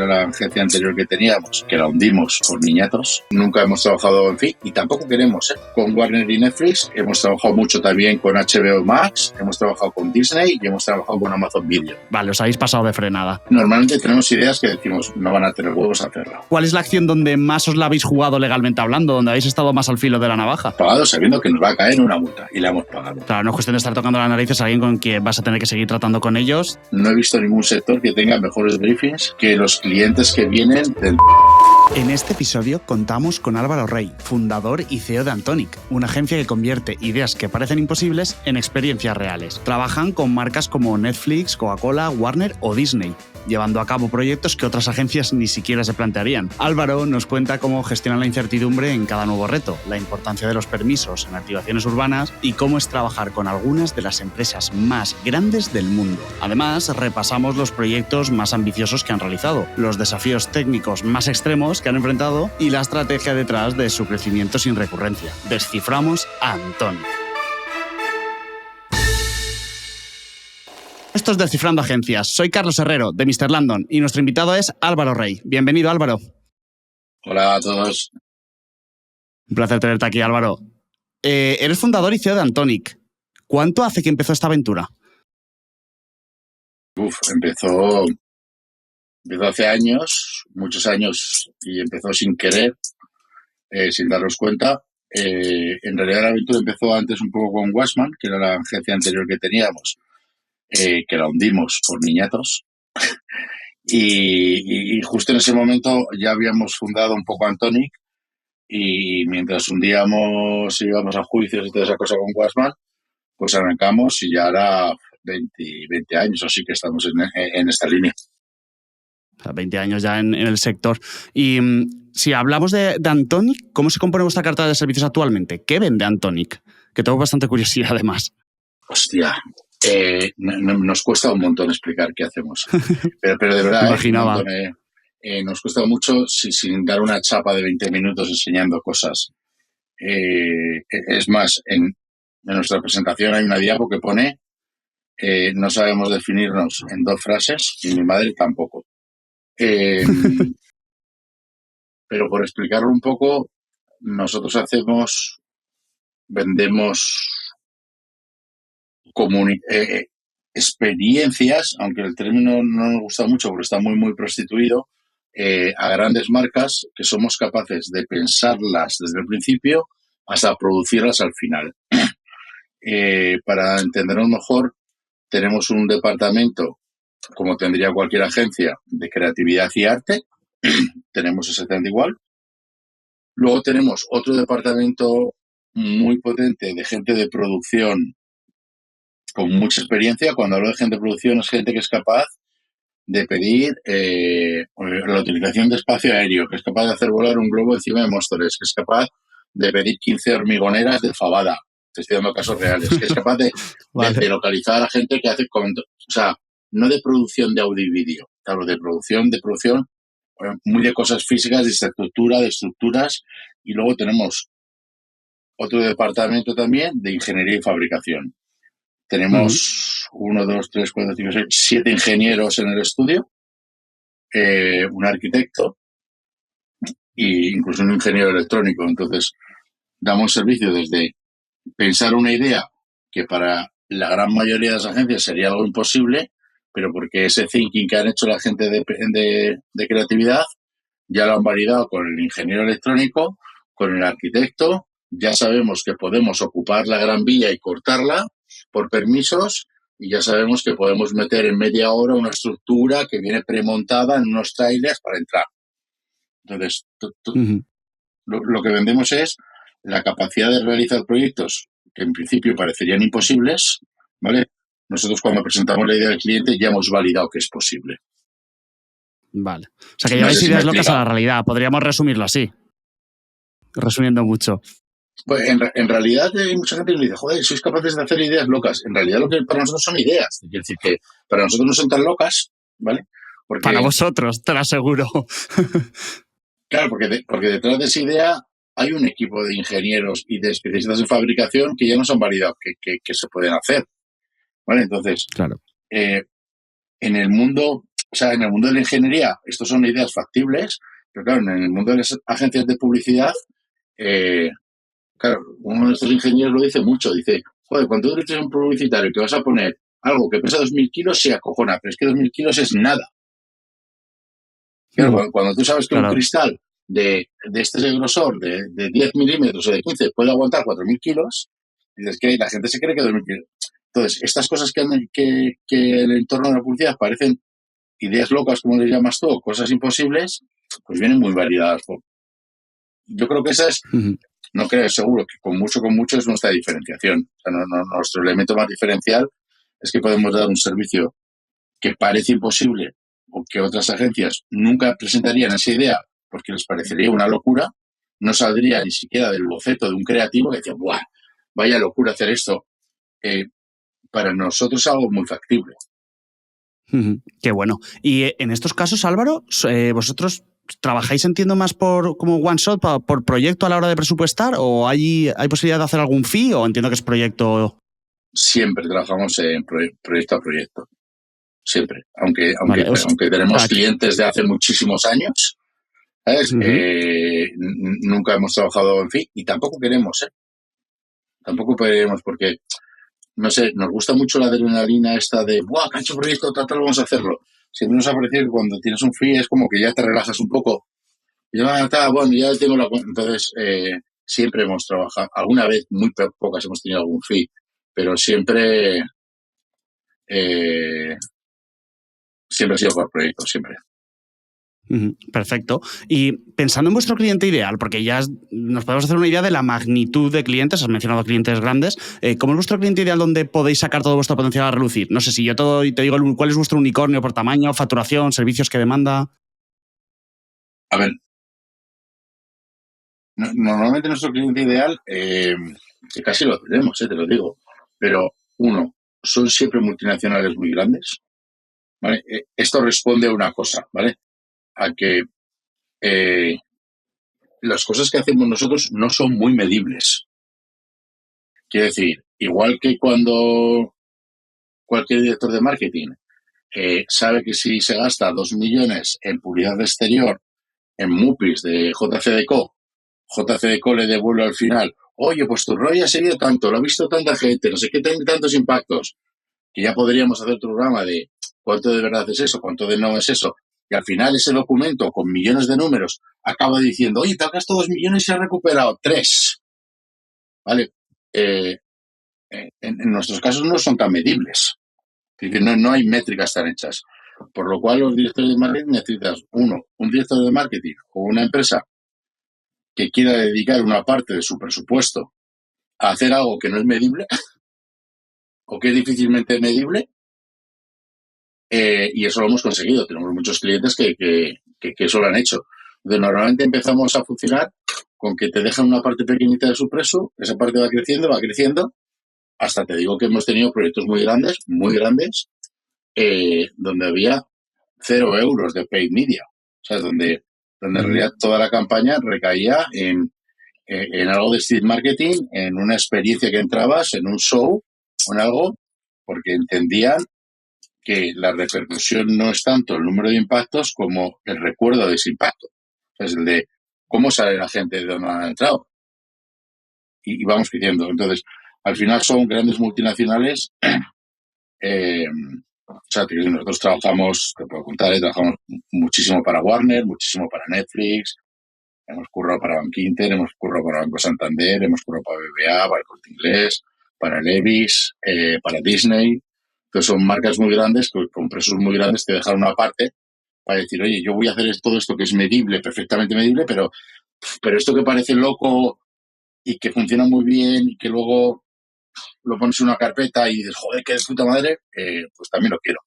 era la agencia anterior que teníamos, que la hundimos por niñatos. Nunca hemos trabajado, en fin, y tampoco queremos, con Warner y Netflix. Hemos trabajado mucho también con HBO Max, hemos trabajado con Disney y hemos trabajado con Amazon Video. Vale, os habéis pasado de frenada. Normalmente tenemos ideas que decimos, no van a tener huevos a hacerla. ¿Cuál es la acción donde más os la habéis jugado legalmente hablando, donde habéis estado más al filo de la navaja? Pagado sabiendo que nos va a caer una multa, y la hemos pagado. Claro, no es cuestión de estar tocando las narices a alguien con quien vas a tener que seguir tratando con ellos. No he visto ningún sector que tenga mejores briefings que los clientes que vienen del... En este episodio contamos con Álvaro Rey, fundador y CEO de Antonic, una agencia que convierte ideas que parecen imposibles en experiencias reales. Trabajan con marcas como Netflix, Coca-Cola, Warner o Disney, llevando a cabo proyectos que otras agencias ni siquiera se plantearían. Álvaro nos cuenta cómo gestionan la incertidumbre en cada nuevo reto, la importancia de los permisos en activaciones urbanas y cómo es trabajar con algunas de las empresas más grandes del mundo. Además, repasamos los proyectos más ambiciosos que han realizado, los desafíos técnicos más extremos que han enfrentado y la estrategia detrás de su crecimiento sin recurrencia. Desciframos a Antonic. Esto es Descifrando Agencias. Soy Carlos Herrero, de Mr. Landon, y nuestro invitado es Álvaro Rey. Bienvenido, Álvaro. Hola a todos. Un placer tenerte aquí, Álvaro. Eres fundador y CEO de Antonic. ¿Cuánto hace que empezó esta aventura? Empezó hace años, muchos años, y empezó sin querer, sin darnos cuenta. En realidad la aventura empezó antes un poco con Washman, que era la agencia anterior que teníamos, que la hundimos por niñatos. Y justo en ese momento ya habíamos fundado un poco Antonic, y mientras hundíamos, íbamos a juicios y toda esa cosa con Washman, pues arrancamos y ya era 20 años, así que estamos en esta línea. O sea, 20 años ya en el sector. Y si hablamos de Antonic, ¿cómo se compone vuestra carta de servicios actualmente? ¿Qué vende Antonic? Que tengo bastante curiosidad, además. Hostia, nos cuesta un montón explicar qué hacemos. Pero de verdad, imaginaba. Nos cuesta mucho sin dar una chapa de 20 minutos enseñando cosas. Es más, en nuestra presentación hay una diapo que pone no sabemos definirnos en 2 frases y mi madre tampoco. Pero por explicarlo un poco, nosotros vendemos experiencias, aunque el término no nos gusta mucho porque está muy prostituido, a grandes marcas que somos capaces de pensarlas desde el principio hasta producirlas al final. Para entendernos mejor, tenemos un departamento, como tendría cualquier agencia, de creatividad y arte. Tenemos exactamente igual. Luego tenemos otro departamento muy potente de gente de producción con mucha experiencia. Cuando hablo de gente de producción, es gente que es capaz de pedir la utilización de espacio aéreo, que es capaz de hacer volar un globo encima de Móstoles, que es capaz de pedir 15 hormigoneras de Fabada. Te estoy dando casos reales. Que es capaz de localizar a la gente que hace... O sea, no de producción de audio y vídeo, claro, de producción, muy de cosas físicas, de estructura, de estructuras. Y luego tenemos otro departamento también de ingeniería y fabricación. Tenemos 1, 2, 3, 4, 5, 6, 7 ingenieros en el estudio, un arquitecto e incluso un ingeniero electrónico. Entonces, damos servicio desde pensar una idea que para la gran mayoría de las agencias sería algo imposible, pero porque ese thinking que han hecho la gente de creatividad ya lo han validado con el ingeniero electrónico, con el arquitecto. Ya sabemos que podemos ocupar la Gran Vía y cortarla por permisos, y ya sabemos que podemos meter en media hora una estructura que viene premontada en unos trailers para entrar. Entonces, lo que vendemos es la capacidad de realizar proyectos que en principio parecerían imposibles, ¿vale? Nosotros cuando presentamos la idea al cliente ya hemos validado que es posible. Vale. O sea, que lleváis ideas locas a la realidad. Podríamos resumirlo así. Resumiendo mucho. Pues en realidad hay mucha gente que le dice, joder, sois capaces de hacer ideas locas. En realidad lo que para nosotros son ideas. Es decir, que para nosotros no son tan locas, ¿vale? Porque, para vosotros, te lo aseguro. Claro, porque detrás de esa idea hay un equipo de ingenieros y de especialistas en fabricación que ya nos han validado que se pueden hacer. ¿Vale? Entonces, claro. En el mundo O sea, en el mundo de la ingeniería, estos son ideas factibles, pero claro, en el mundo de las agencias de publicidad, eh, claro, uno de estos ingenieros lo dice mucho, dice, joder, cuando tú eres un publicitario que vas a poner algo que pesa 2.000 kilos, se acojona, pero es que 2.000 kilos es nada. Claro, cuando tú sabes que un Claro. cristal de este grosor, de 10 milímetros o de 15, puede aguantar 4.000 kilos, dices que la gente se cree que 2.000 kilos. Entonces, estas cosas que en el entorno de la publicidad parecen ideas locas, como les llamas tú, cosas imposibles, pues vienen muy validadas. Yo creo que esa es, no creo, seguro que con mucho es nuestra diferenciación. O sea, nuestro elemento más diferencial es que podemos dar un servicio que parece imposible o que otras agencias nunca presentarían esa idea porque les parecería una locura, no saldría ni siquiera del boceto de un creativo que decía, ¡buah! Vaya locura hacer esto. Para nosotros es algo muy factible. Qué bueno. Y en estos casos, Álvaro, vosotros trabajáis, entiendo, más por como one shot, por proyecto a la hora de presupuestar, o hay posibilidad de hacer algún fee, o entiendo que es proyecto. Siempre trabajamos en proyecto a proyecto. Siempre. Aunque Vale, tenemos clientes de hace muchísimos años, ¿sabes? Nunca hemos trabajado en fee y tampoco queremos, ¿eh? Tampoco queremos porque, no sé, nos gusta mucho la adrenalina esta de, ¡buah, que ha hecho proyecto, tal, vamos a hacerlo! Siempre nos ha parecido que cuando tienes un fee es como que ya te relajas un poco. Y ya está, bueno, ya tengo la cuenta. Entonces, siempre hemos trabajado, alguna vez, muy pocas hemos tenido algún fee, pero siempre ha sido por proyectos, siempre. Perfecto. Y pensando en vuestro cliente ideal, porque ya nos podemos hacer una idea de la magnitud de clientes, has mencionado clientes grandes, ¿cómo es vuestro cliente ideal donde podéis sacar todo vuestro potencial a relucir? No sé si yo te digo cuál es vuestro unicornio por tamaño, facturación, servicios que demanda. A ver, normalmente nuestro cliente ideal, que casi lo tenemos, te lo digo, pero uno, son siempre multinacionales muy grandes, ¿vale? Esto responde a una cosa, ¿vale? A que las cosas que hacemos nosotros no son muy medibles. Quiero decir, igual que cuando cualquier director de marketing sabe que si se gasta 2 millones en publicidad exterior, en MUPIs de JCDecaux, JCDecaux le devuelve al final, oye, pues tu rollo ha seguido tanto, lo ha visto tanta gente, no sé qué, tiene tantos impactos, que ya podríamos hacer otro programa de cuánto de verdad es eso, cuánto de no es eso. Y al final ese documento con millones de números acaba diciendo, oye, te has gastado 2 millones y has recuperado 3. ¿Vale? En nuestros casos no son tan medibles. Es decir, no hay métricas tan hechas. Por lo cual los directores de marketing necesitas, uno, un director de marketing o una empresa que quiera dedicar una parte de su presupuesto a hacer algo que no es medible o que es difícilmente medible, y eso lo hemos conseguido. Tenemos muchos clientes que eso lo han hecho. Entonces, normalmente empezamos a funcionar con que te dejan una parte pequeñita de su precio, esa parte va creciendo, hasta te digo que hemos tenido proyectos muy grandes, donde había 0 euros de paid media. O sea, donde en realidad toda la campaña recaía en algo de street marketing, en una experiencia que entrabas, en un show o en algo, porque entendían que la repercusión no es tanto el número de impactos como el recuerdo de ese impacto. O sea, es el de cómo sale la gente de donde han entrado. Y vamos creciendo. Entonces, al final son grandes multinacionales. O sea, nosotros trabajamos, te puedo contar, trabajamos muchísimo para Warner, muchísimo para Netflix, hemos currado para Bankinter, hemos currado para Banco Santander, hemos currado para BBVA, para el Corte Inglés, para Levi's, para Disney. Entonces son marcas muy grandes, con precios muy grandes, te dejan una parte para decir, oye, yo voy a hacer todo esto que es medible, perfectamente medible, pero esto que parece loco y que funciona muy bien y que luego lo pones en una carpeta y dices, joder, qué de puta madre, pues también lo quiero.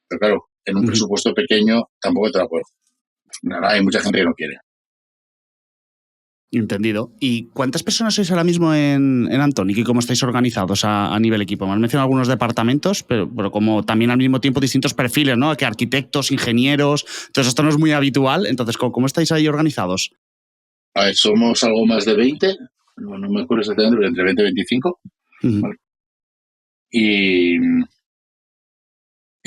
Pero claro, en un presupuesto pequeño tampoco te lo puedo. Hay mucha gente que no quiere. Entendido. ¿Y cuántas personas sois ahora mismo en Antonic y cómo estáis organizados a nivel equipo? Me has mencionado algunos departamentos, pero como también al mismo tiempo distintos perfiles, ¿no? Que arquitectos, ingenieros. Entonces esto no es muy habitual. Entonces, ¿cómo estáis ahí organizados? A ver, somos algo más de 20, no me acuerdo exactamente, pero entre 20 y 25. ¿Vale? Y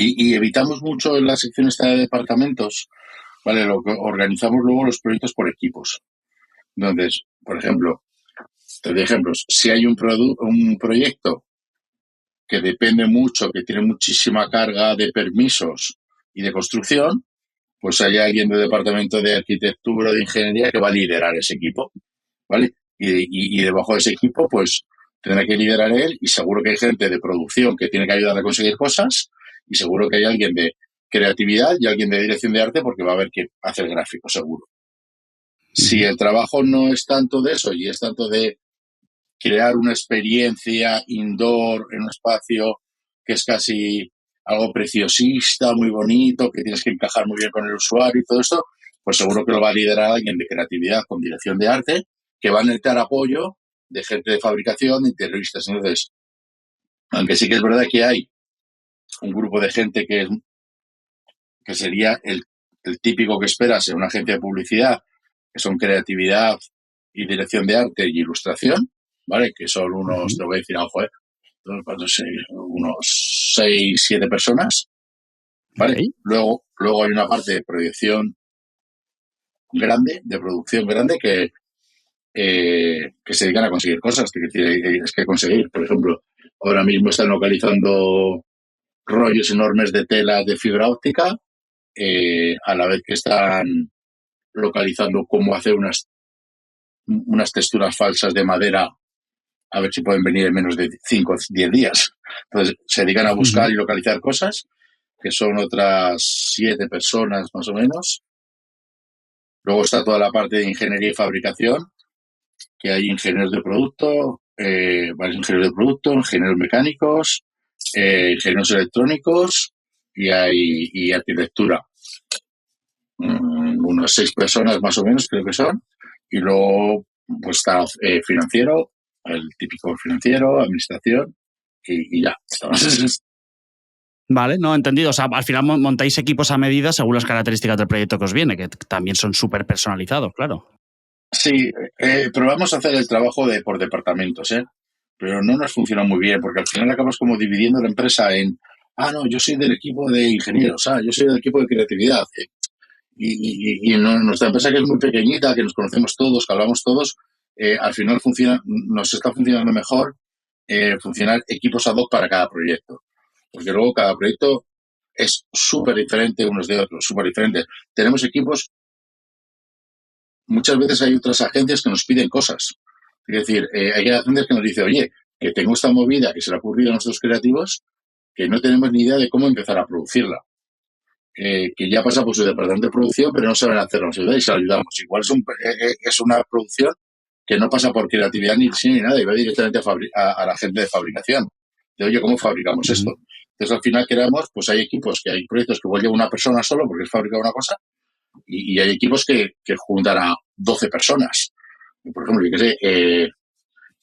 Y evitamos mucho en la sección esta de departamentos, ¿vale? Lo que organizamos luego los proyectos por equipos. Entonces, por ejemplo, te doy ejemplos. Si hay un proyecto que depende mucho, que tiene muchísima carga de permisos y de construcción, pues hay alguien del departamento de arquitectura o de ingeniería que va a liderar ese equipo, ¿vale? Y debajo de ese equipo, pues tendrá que liderar él y seguro que hay gente de producción que tiene que ayudar a conseguir cosas y seguro que hay alguien de creatividad y alguien de dirección de arte porque va a haber que hacer gráfico, seguro. Si el trabajo no es tanto de eso y es tanto de crear una experiencia indoor en un espacio que es casi algo preciosista, muy bonito, que tienes que encajar muy bien con el usuario y todo esto, pues seguro que lo va a liderar alguien de creatividad con dirección de arte, que va a necesitar apoyo de gente de fabricación, de interioristas. Entonces, aunque sí que es verdad que hay un grupo de gente que sería el típico que esperas en una agencia de publicidad, que son creatividad y dirección de arte y ilustración, ¿vale? Que son unos, te voy a decir, ojo, unos 6 7 personas, ¿vale? Okay. Luego hay una parte de proyección grande, de producción grande, que se dedican a conseguir cosas. Es que conseguir, por ejemplo, ahora mismo están localizando rollos enormes de tela de fibra óptica, a la vez que están localizando cómo hacer unas texturas falsas de madera, a ver si pueden venir en menos de 5 o 10 días. Entonces, se dedican a buscar y localizar cosas, que son otras 7 personas más o menos. Luego está toda la parte de ingeniería y fabricación, que hay ingenieros de producto, varios ingenieros de producto, ingenieros mecánicos, ingenieros electrónicos y arquitectura. Unas 6 personas más o menos creo que son. Y luego pues está financiero, el típico financiero, administración y ya. Vale, no, entendido. O sea, al final montáis equipos a medida según las características del proyecto que os viene, que también son súper personalizados, claro. Sí, probamos a hacer el trabajo por departamentos, ¿eh? Pero no nos funciona muy bien, porque al final acabas como dividiendo la empresa en, no, yo soy del equipo de ingenieros, yo soy del equipo de creatividad. Y nuestra empresa, que es muy pequeñita, que nos conocemos todos, que hablamos todos, al final nos está funcionando mejor funcionar equipos ad hoc para cada proyecto. Porque luego cada proyecto es súper diferente unos de otros, súper diferentes. Tenemos equipos, muchas veces hay otras agencias que nos piden cosas. Es decir, hay agencias que nos dicen, oye, que tengo esta movida que se le ha ocurrido a nuestros creativos, que no tenemos ni idea de cómo empezar a producirla. Que ya pasa por su departamento de producción, pero no saben hacerlo, nos ayuda y se lo ayudamos. Igual es una producción que no pasa por creatividad ni diseño ni nada, y va directamente a la gente de fabricación. De, oye, ¿cómo fabricamos esto? Entonces, al final creamos, pues hay equipos hay proyectos que igual lleva una persona solo porque es fabricar una cosa, y hay equipos que juntan a 12 personas. Por ejemplo, yo qué sé,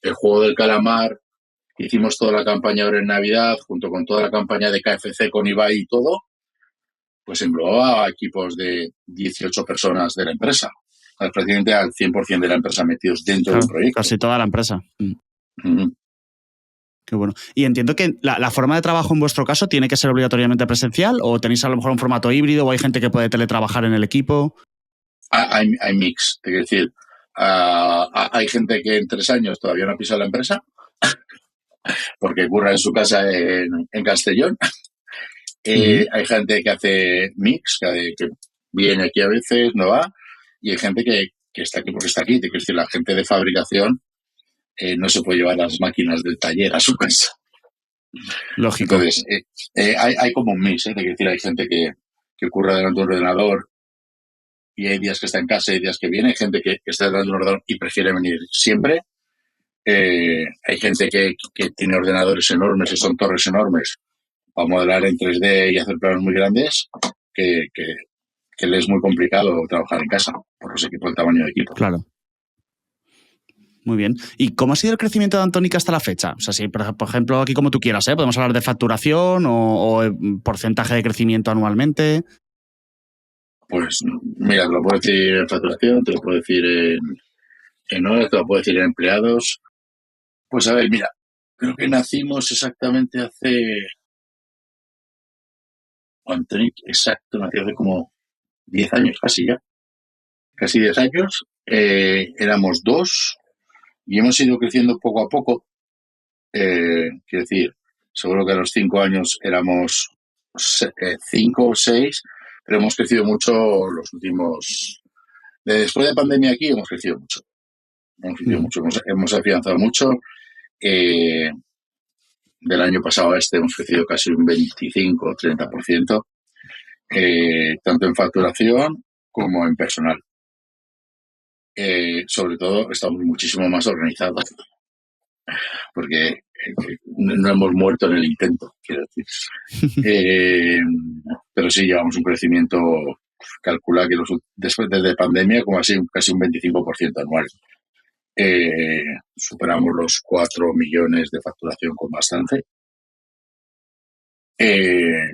el juego del calamar, hicimos toda la campaña ahora en Navidad, junto con toda la campaña de KFC con Ibai y todo, pues englobaba a equipos de 18 personas de la empresa, prácticamente al 100% de la empresa metidos dentro de un proyecto. Casi toda la empresa. Qué bueno. Y entiendo que la forma de trabajo en vuestro caso tiene que ser obligatoriamente presencial, o tenéis a lo mejor un formato híbrido, o hay gente que puede teletrabajar en el equipo. Hay mix, es decir, hay gente que en 3 años todavía no ha pisado la empresa porque curra en su casa en Castellón. Hay gente que hace mix, que viene aquí a veces, no va, y hay gente que está aquí porque está aquí. Es decir, la gente de fabricación no se puede llevar las máquinas del taller a su casa. Lógico. Entonces, hay como un mix, es decir, hay gente que curra delante de un ordenador y hay días que está en casa y hay días que viene. Hay gente que está delante de un ordenador y prefiere venir siempre. Hay gente que tiene ordenadores enormes y son torres enormes para modelar en 3D y hacer planos muy grandes, que le es muy complicado trabajar en casa por el tamaño de equipo. Claro. Muy bien. ¿Y cómo ha sido el crecimiento de Antónica hasta la fecha? O sea, si, por ejemplo, aquí como tú quieras, podemos hablar de facturación o porcentaje de crecimiento anualmente. Pues mira, te lo puedo decir en facturación, te lo puedo decir en horas, te lo puedo decir en empleados. Pues a ver, mira, creo que nacimos exactamente hace Antonic, exacto, nació hace como 10 años, casi 10 años. Éramos dos y hemos ido creciendo poco a poco. Quiero decir, seguro que a los 5 años éramos 5 o 6, pero hemos crecido mucho los últimos... Después de pandemia aquí hemos crecido mucho. Hemos afianzado mucho. Del año pasado a este hemos crecido casi un 25 o 30%, tanto en facturación como en personal. Sobre todo estamos muchísimo más organizados porque no hemos muerto en el intento, quiero decir. Pero sí llevamos un crecimiento, calcula que después de pandemia como así casi un 25% anual. Superamos los 4 millones de facturación con bastante.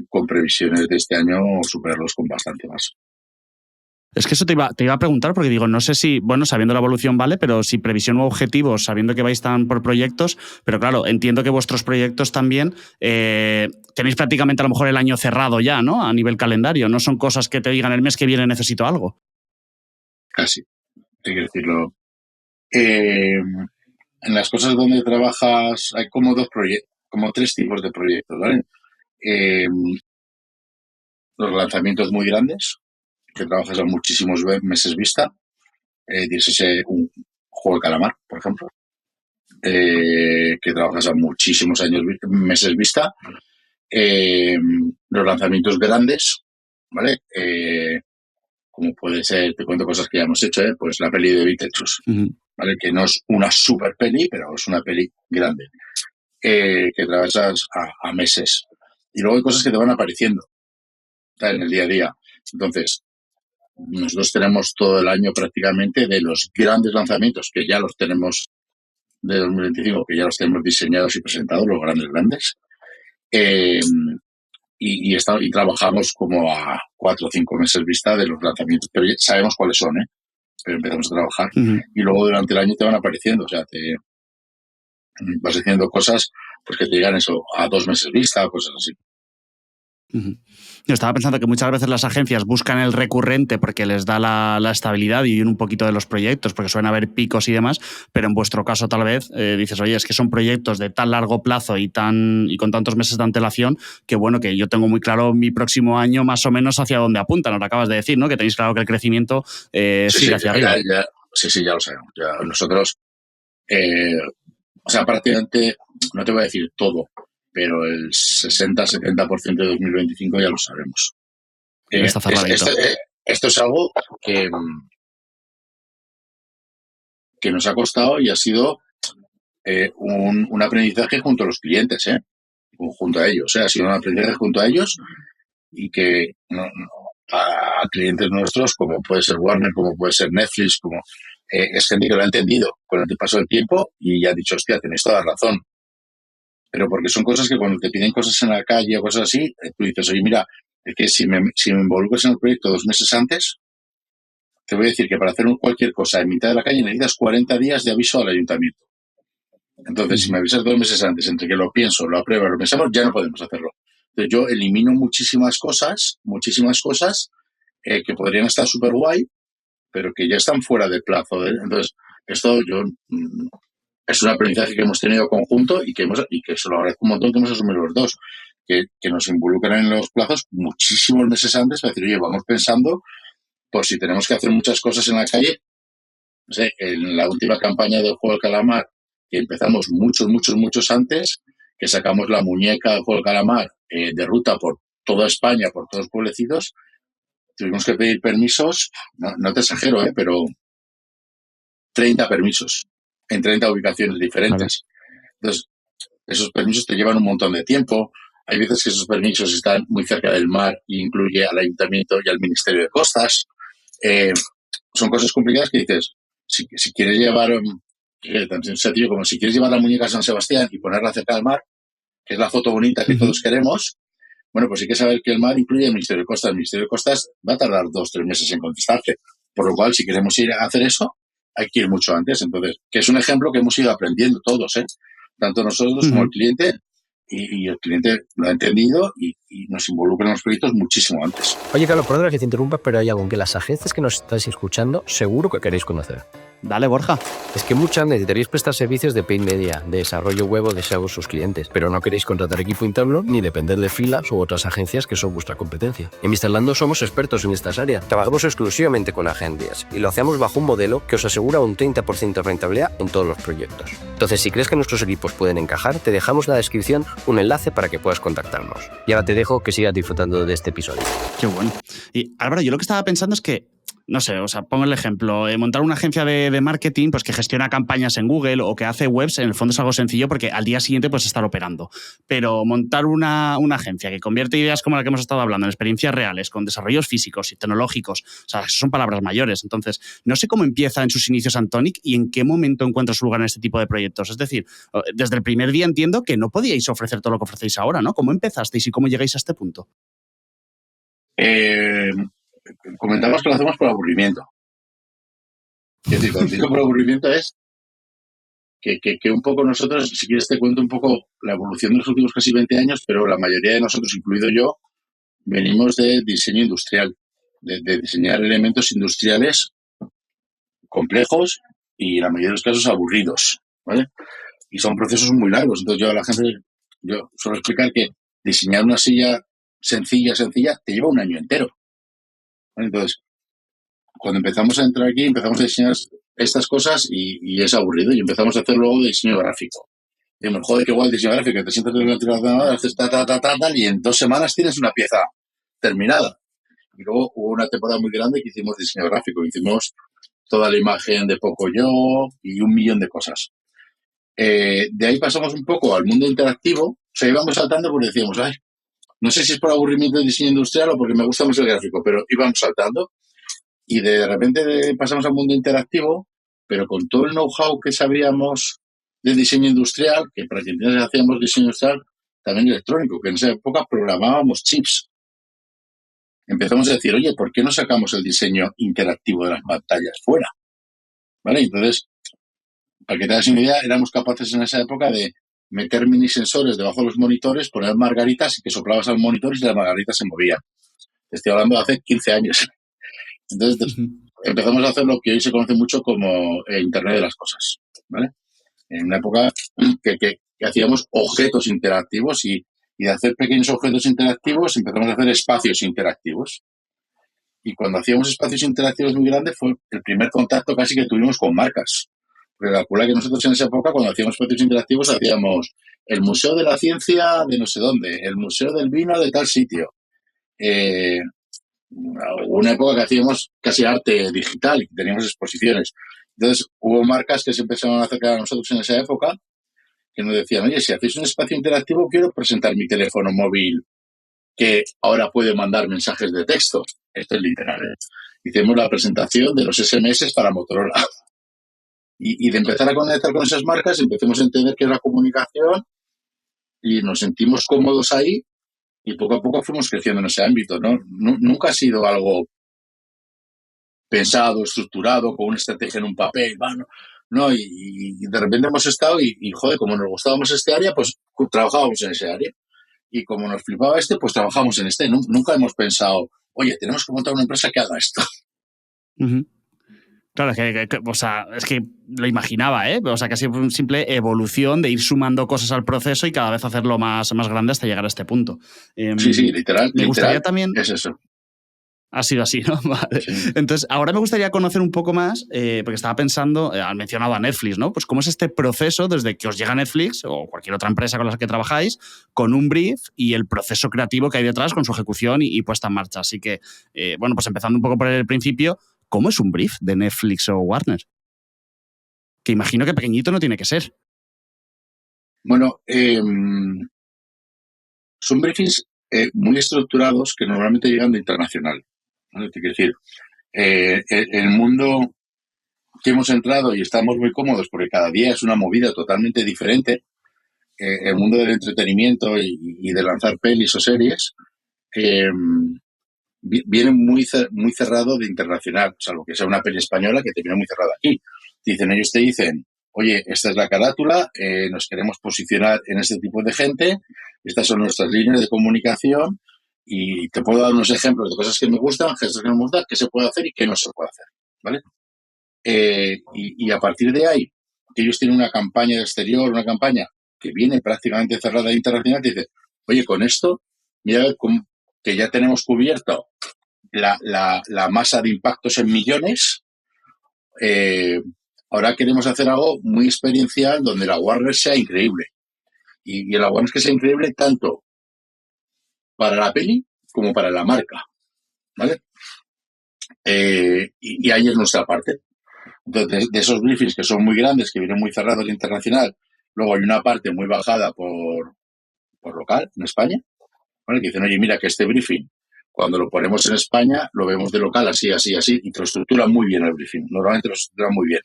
Con previsiones de este año superarlos con bastante más. Es que eso te iba a preguntar porque digo, no sé si, bueno, sabiendo la evolución vale, pero si previsión o objetivos, sabiendo que vais tan por proyectos, pero claro, entiendo que vuestros proyectos también tenéis prácticamente a lo mejor el año cerrado ya, ¿no? A nivel calendario, no son cosas que te digan el mes que viene necesito algo. Casi, hay que decirlo. En las cosas donde trabajas hay como como 3 tipos de proyectos, ¿vale? Los lanzamientos muy grandes, que trabajas a muchísimos meses vista, dice un juego de calamar, por ejemplo, que trabajas a muchísimos meses vista. Los lanzamientos grandes, ¿vale? Como puede ser, te cuento cosas que ya hemos hecho, pues la peli de Beetlejuice, ¿vale? Que no es una super peli, pero es una peli grande, que trabajas a meses. Y luego hay cosas que te van apareciendo, ¿sabes? En el día a día. Entonces, nosotros tenemos todo el año prácticamente de los grandes lanzamientos, que ya los tenemos de 2025, que ya los tenemos diseñados y presentados, los grandes. Y trabajamos como a 4 o 5 meses vista de los lanzamientos, pero ya sabemos cuáles son, pero empezamos a trabajar. Y luego durante el año te van apareciendo, o sea, te vas haciendo cosas pues que te llegan eso a 2 meses vista, cosas así. Yo estaba pensando que muchas veces las agencias buscan el recurrente porque les da la estabilidad y un poquito de los proyectos, porque suelen haber picos y demás, pero en vuestro caso tal vez dices, oye, es que son proyectos de tan largo plazo y con tantos meses de antelación que bueno, que yo tengo muy claro mi próximo año más o menos hacia dónde apunta, nos lo acabas de decir, ¿no? Que tenéis claro que el crecimiento sigue hacia arriba. Sí, ya lo sabemos. Ya nosotros, o sea, prácticamente, no te voy a decir todo, pero el 60-70% de 2025 ya lo sabemos. Está cerradito. Esto es algo que nos ha costado y ha sido un aprendizaje junto a los clientes, junto a ellos. Ha sido un aprendizaje junto a ellos y que a clientes nuestros, como puede ser Warner, como puede ser Netflix, como es gente que lo ha entendido con el paso del tiempo y ha dicho, hostia, tenéis toda razón. Pero porque son cosas que cuando te piden cosas en la calle o cosas así, tú dices, oye, mira, es que si me involucras en el proyecto 2 meses antes, te voy a decir que para hacer cualquier cosa en mitad de la calle necesitas 40 días de aviso al ayuntamiento. Entonces, si me avisas 2 meses antes, entre que lo pienso, lo apruebo, lo pensamos, ya no podemos hacerlo. Entonces, yo elimino muchísimas cosas que podrían estar súper guay, pero que ya están fuera del plazo. Entonces, esto es un aprendizaje que hemos tenido conjunto y que se lo agradezco un montón que hemos asumido los dos, que nos involucran en los plazos muchísimos meses antes para decir, oye, vamos pensando por si tenemos que hacer muchas cosas en la calle. No sé, en la última campaña del Juego del Calamar, que empezamos muchos antes, que sacamos la muñeca del Juego del Calamar de ruta por toda España, por todos los pueblecitos, tuvimos que pedir permisos, no te exagero, pero 30 permisos en 30 ubicaciones diferentes. Vale. Entonces, esos permisos te llevan un montón de tiempo. Hay veces que esos permisos están muy cerca del mar e incluye al Ayuntamiento y al Ministerio de Costas. Son cosas complicadas que dices, si quieres llevar, tan sencillo como si quieres llevar la muñeca a San Sebastián y ponerla cerca del mar, que es la foto bonita que todos queremos, bueno, pues hay que saber que el mar incluye el Ministerio de Costas. El Ministerio de Costas va a tardar 2-3 meses en contestarte. Por lo cual, si queremos ir a hacer eso, hay que ir mucho antes. Entonces, que es un ejemplo que hemos ido aprendiendo todos, tanto nosotros como el cliente, y el cliente lo ha entendido y nos involucra en los proyectos muchísimo antes. Oye, Carlos, perdona que te interrumpa, pero hay algo que las agencias que nos estáis escuchando seguro que queréis conocer. Dale, Borja. Es que muchas necesitaréis prestar servicios de paid media, de desarrollo web o de SEO a sus clientes, pero no queréis contratar equipo interno ni depender de Filas u otras agencias que son vuestra competencia. En Mr. Lando somos expertos en estas áreas. Trabajamos exclusivamente con agencias y lo hacemos bajo un modelo que os asegura un 30% de rentabilidad en todos los proyectos. Entonces, si crees que nuestros equipos pueden encajar, te dejamos en la descripción un enlace para que puedas contactarnos. Y ahora te dejo que sigas disfrutando de este episodio. Qué bueno. Y Álvaro, yo lo que estaba pensando es que, no sé, o sea, pongo el ejemplo, montar una agencia de marketing pues que gestiona campañas en Google o que hace webs, en el fondo es algo sencillo porque al día siguiente puedes estar operando. Pero montar una agencia que convierte ideas como la que hemos estado hablando en experiencias reales, con desarrollos físicos y tecnológicos, o sea, eso son palabras mayores. Entonces, no sé cómo empieza en sus inicios Antonic y en qué momento encuentra su lugar en este tipo de proyectos. Es decir, desde el primer día entiendo que no podíais ofrecer todo lo que ofrecéis ahora, ¿no? ¿Cómo empezasteis y cómo llegáis a este punto? Comentamos que lo hacemos por aburrimiento. Es decir, cuando digo por aburrimiento es que un poco nosotros, si quieres te cuento un poco la evolución de los últimos casi 20 años, pero la mayoría de nosotros, incluido yo, venimos de diseño industrial, de diseñar elementos industriales complejos y en la mayoría de los casos aburridos, ¿vale? Y son procesos muy largos. Entonces yo a la gente, yo suelo explicar que diseñar una silla sencilla, te lleva un año entero. ¿Vale? Entonces, cuando empezamos a entrar aquí, empezamos a diseñar estas cosas y es aburrido. Y empezamos a hacer luego diseño gráfico. Y me jode que igual diseño gráfico, te sientas en la haces tal, y en 2 semanas tienes una pieza terminada. Y luego hubo una temporada muy grande que hicimos diseño gráfico. Hicimos toda la imagen de Pocoyo y 1.000.000 de cosas. De ahí pasamos un poco al mundo interactivo. O sea, íbamos saltando porque decíamos, ay, no sé si es por aburrimiento de diseño industrial o porque me gusta más el gráfico, pero íbamos saltando. Y de repente pasamos al mundo interactivo, pero con todo el know-how que sabíamos de diseño industrial, que prácticamente hacíamos diseño industrial también electrónico, que en esa época programábamos chips. Empezamos a decir, oye, ¿por qué no sacamos el diseño interactivo de las pantallas fuera? ¿Vale? Entonces, para que te hagas una idea, éramos capaces en esa época de meter mini sensores debajo de los monitores, poner margaritas y que soplabas al monitor y las margaritas se movían. Estoy hablando de hace 15 años. Entonces, empezamos a hacer lo que hoy se conoce mucho como Internet de las cosas, ¿vale? En una época que hacíamos objetos interactivos y de hacer pequeños objetos interactivos empezamos a hacer espacios interactivos. Y cuando hacíamos espacios interactivos muy grandes fue el primer contacto casi que tuvimos con marcas. Porque calcula que nosotros en esa época, cuando hacíamos espacios interactivos, hacíamos el Museo de la Ciencia de no sé dónde, el Museo del Vino de tal sitio. Una época que hacíamos casi arte digital y teníamos exposiciones. Entonces, hubo marcas que se empezaron a acercar a nosotros en esa época que nos decían, oye, si hacéis un espacio interactivo, quiero presentar mi teléfono móvil que ahora puede mandar mensajes de texto. Esto es literal, ¿eh? Hicimos la presentación de los SMS para Motorola. Y de empezar a conectar con esas marcas, empecemos a entender qué es la comunicación y nos sentimos cómodos ahí y poco a poco fuimos creciendo en ese ámbito, ¿no? Nunca ha sido algo pensado, estructurado, con una estrategia en un papel, bueno, ¿no? Y de repente hemos estado y, joder, como nos gustaba más este área, pues trabajábamos en ese área. Y como nos flipaba este, pues trabajamos en este. Nunca hemos pensado, oye, tenemos que montar una empresa que haga esto. Uh-huh. Claro, o sea, es que lo imaginaba, ¿eh? O sea, que ha sido una simple evolución de ir sumando cosas al proceso y cada vez hacerlo más grande hasta llegar a este punto. Sí, literal. Me gustaría también... Es eso. Ha sido así, ¿no? Vale. Sí. Entonces, ahora me gustaría conocer un poco más, porque estaba pensando, han mencionado a Netflix, ¿no? Pues cómo es este proceso desde que os llega Netflix o cualquier otra empresa con la que trabajáis, con un brief y el proceso creativo que hay detrás con su ejecución y puesta en marcha. Así que, bueno, pues empezando un poco por el principio, ¿cómo es un brief de Netflix o Warner? Que imagino que pequeñito no tiene que ser. Bueno, son briefings muy estructurados que normalmente llegan de internacional. ¿Vale? Quiero decir, el mundo que hemos entrado y estamos muy cómodos porque cada día es una movida totalmente diferente, el mundo del entretenimiento y de lanzar pelis o series, viene muy cerrado de internacional, salvo que sea una peli española que te viene muy cerrada aquí. Ellos te dicen, oye, esta es la carátula, nos queremos posicionar en este tipo de gente, estas son nuestras líneas de comunicación y te puedo dar unos ejemplos de cosas que me gustan, cosas que no me gustan, qué se puede hacer y qué no se puede hacer, ¿vale? Y a partir de ahí, que ellos tienen una campaña de exterior, una campaña que viene prácticamente cerrada internacional, te dice, oye, con esto, mira que ya tenemos cubierto la masa de impactos en millones, ahora queremos hacer algo muy experiencial donde la awareness sea increíble. Y el awareness que sea increíble tanto para la peli como para la marca, ¿vale? Y ahí es nuestra parte. Entonces, de esos briefings que son muy grandes, que vienen muy cerrados internacional, luego hay una parte muy bajada por local, en España, ¿vale? Que dicen, oye, mira que este briefing, cuando lo ponemos en España, lo vemos de local así, así, así, y te lo estructura muy bien el briefing. Normalmente lo estructura muy bien.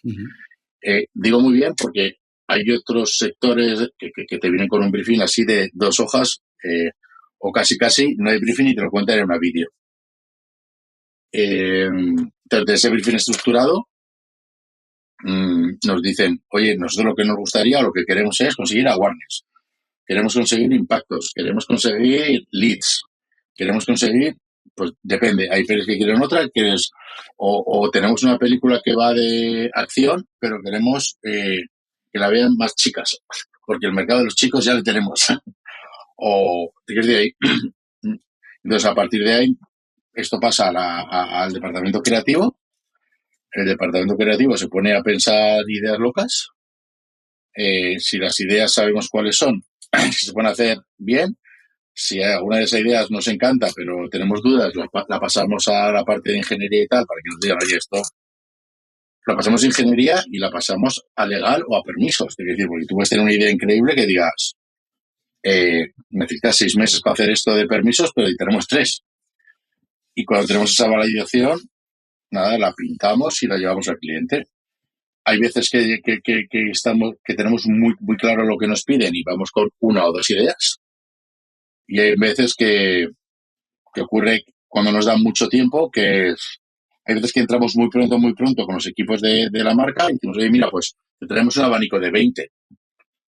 Digo muy bien porque hay otros sectores que te vienen con un briefing así de 2 hojas, o casi, no hay briefing y te lo cuentan en una vídeo. Entonces, de ese briefing estructurado, nos dicen, oye, nosotros lo que nos gustaría o lo que queremos es conseguir awareness, queremos conseguir impactos, queremos conseguir leads, queremos conseguir, pues depende, hay pelis que quieren otra, o tenemos una película que va de acción, pero queremos que la vean más chicas, porque el mercado de los chicos ya lo tenemos. O, ¿qué es de ahí? Entonces, a partir de ahí, esto pasa al departamento creativo. El departamento creativo se pone a pensar ideas locas. Si las ideas sabemos cuáles son, si se pueden hacer bien, si alguna de esas ideas nos encanta, pero tenemos dudas, la pasamos a la parte de ingeniería y tal, para que nos digan, oye, esto, la pasamos a ingeniería y la pasamos a legal o a permisos. Es decir, porque tú puedes tener una idea increíble que digas, necesitas 6 meses para hacer esto de permisos, pero tenemos 3. Y cuando tenemos esa validación, nada, la pintamos y la llevamos al cliente. Hay veces que tenemos muy, muy claro lo que nos piden y vamos con 1 o 2 ideas. Y hay veces que ocurre cuando nos dan mucho tiempo, hay veces que entramos muy pronto con los equipos de la marca y decimos, oye, mira, pues tenemos un abanico de 20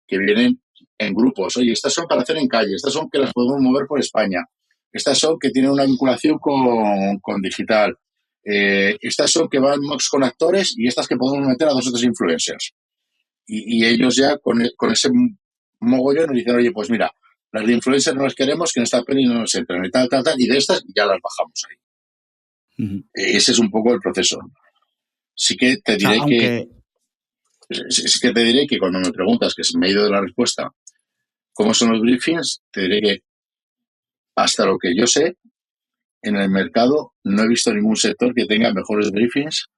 que vienen en grupos. Oye, estas son para hacer en calle, estas son que las podemos mover por España, estas son que tienen una vinculación con digital, estas son que van con actores y estas que podemos meter a 2 o 3 influencers. Y ellos ya con ese mogollón nos dicen, oye, pues mira, las de influencers no las queremos, que en esta peli no nos entran, y tal, y de estas ya las bajamos ahí. Ese es un poco el proceso. Sí que te diré que cuando me preguntas, que se me ha ido de la respuesta, ¿cómo son los briefings? Te diré que hasta lo que yo sé, en el mercado no he visto ningún sector que tenga mejores briefings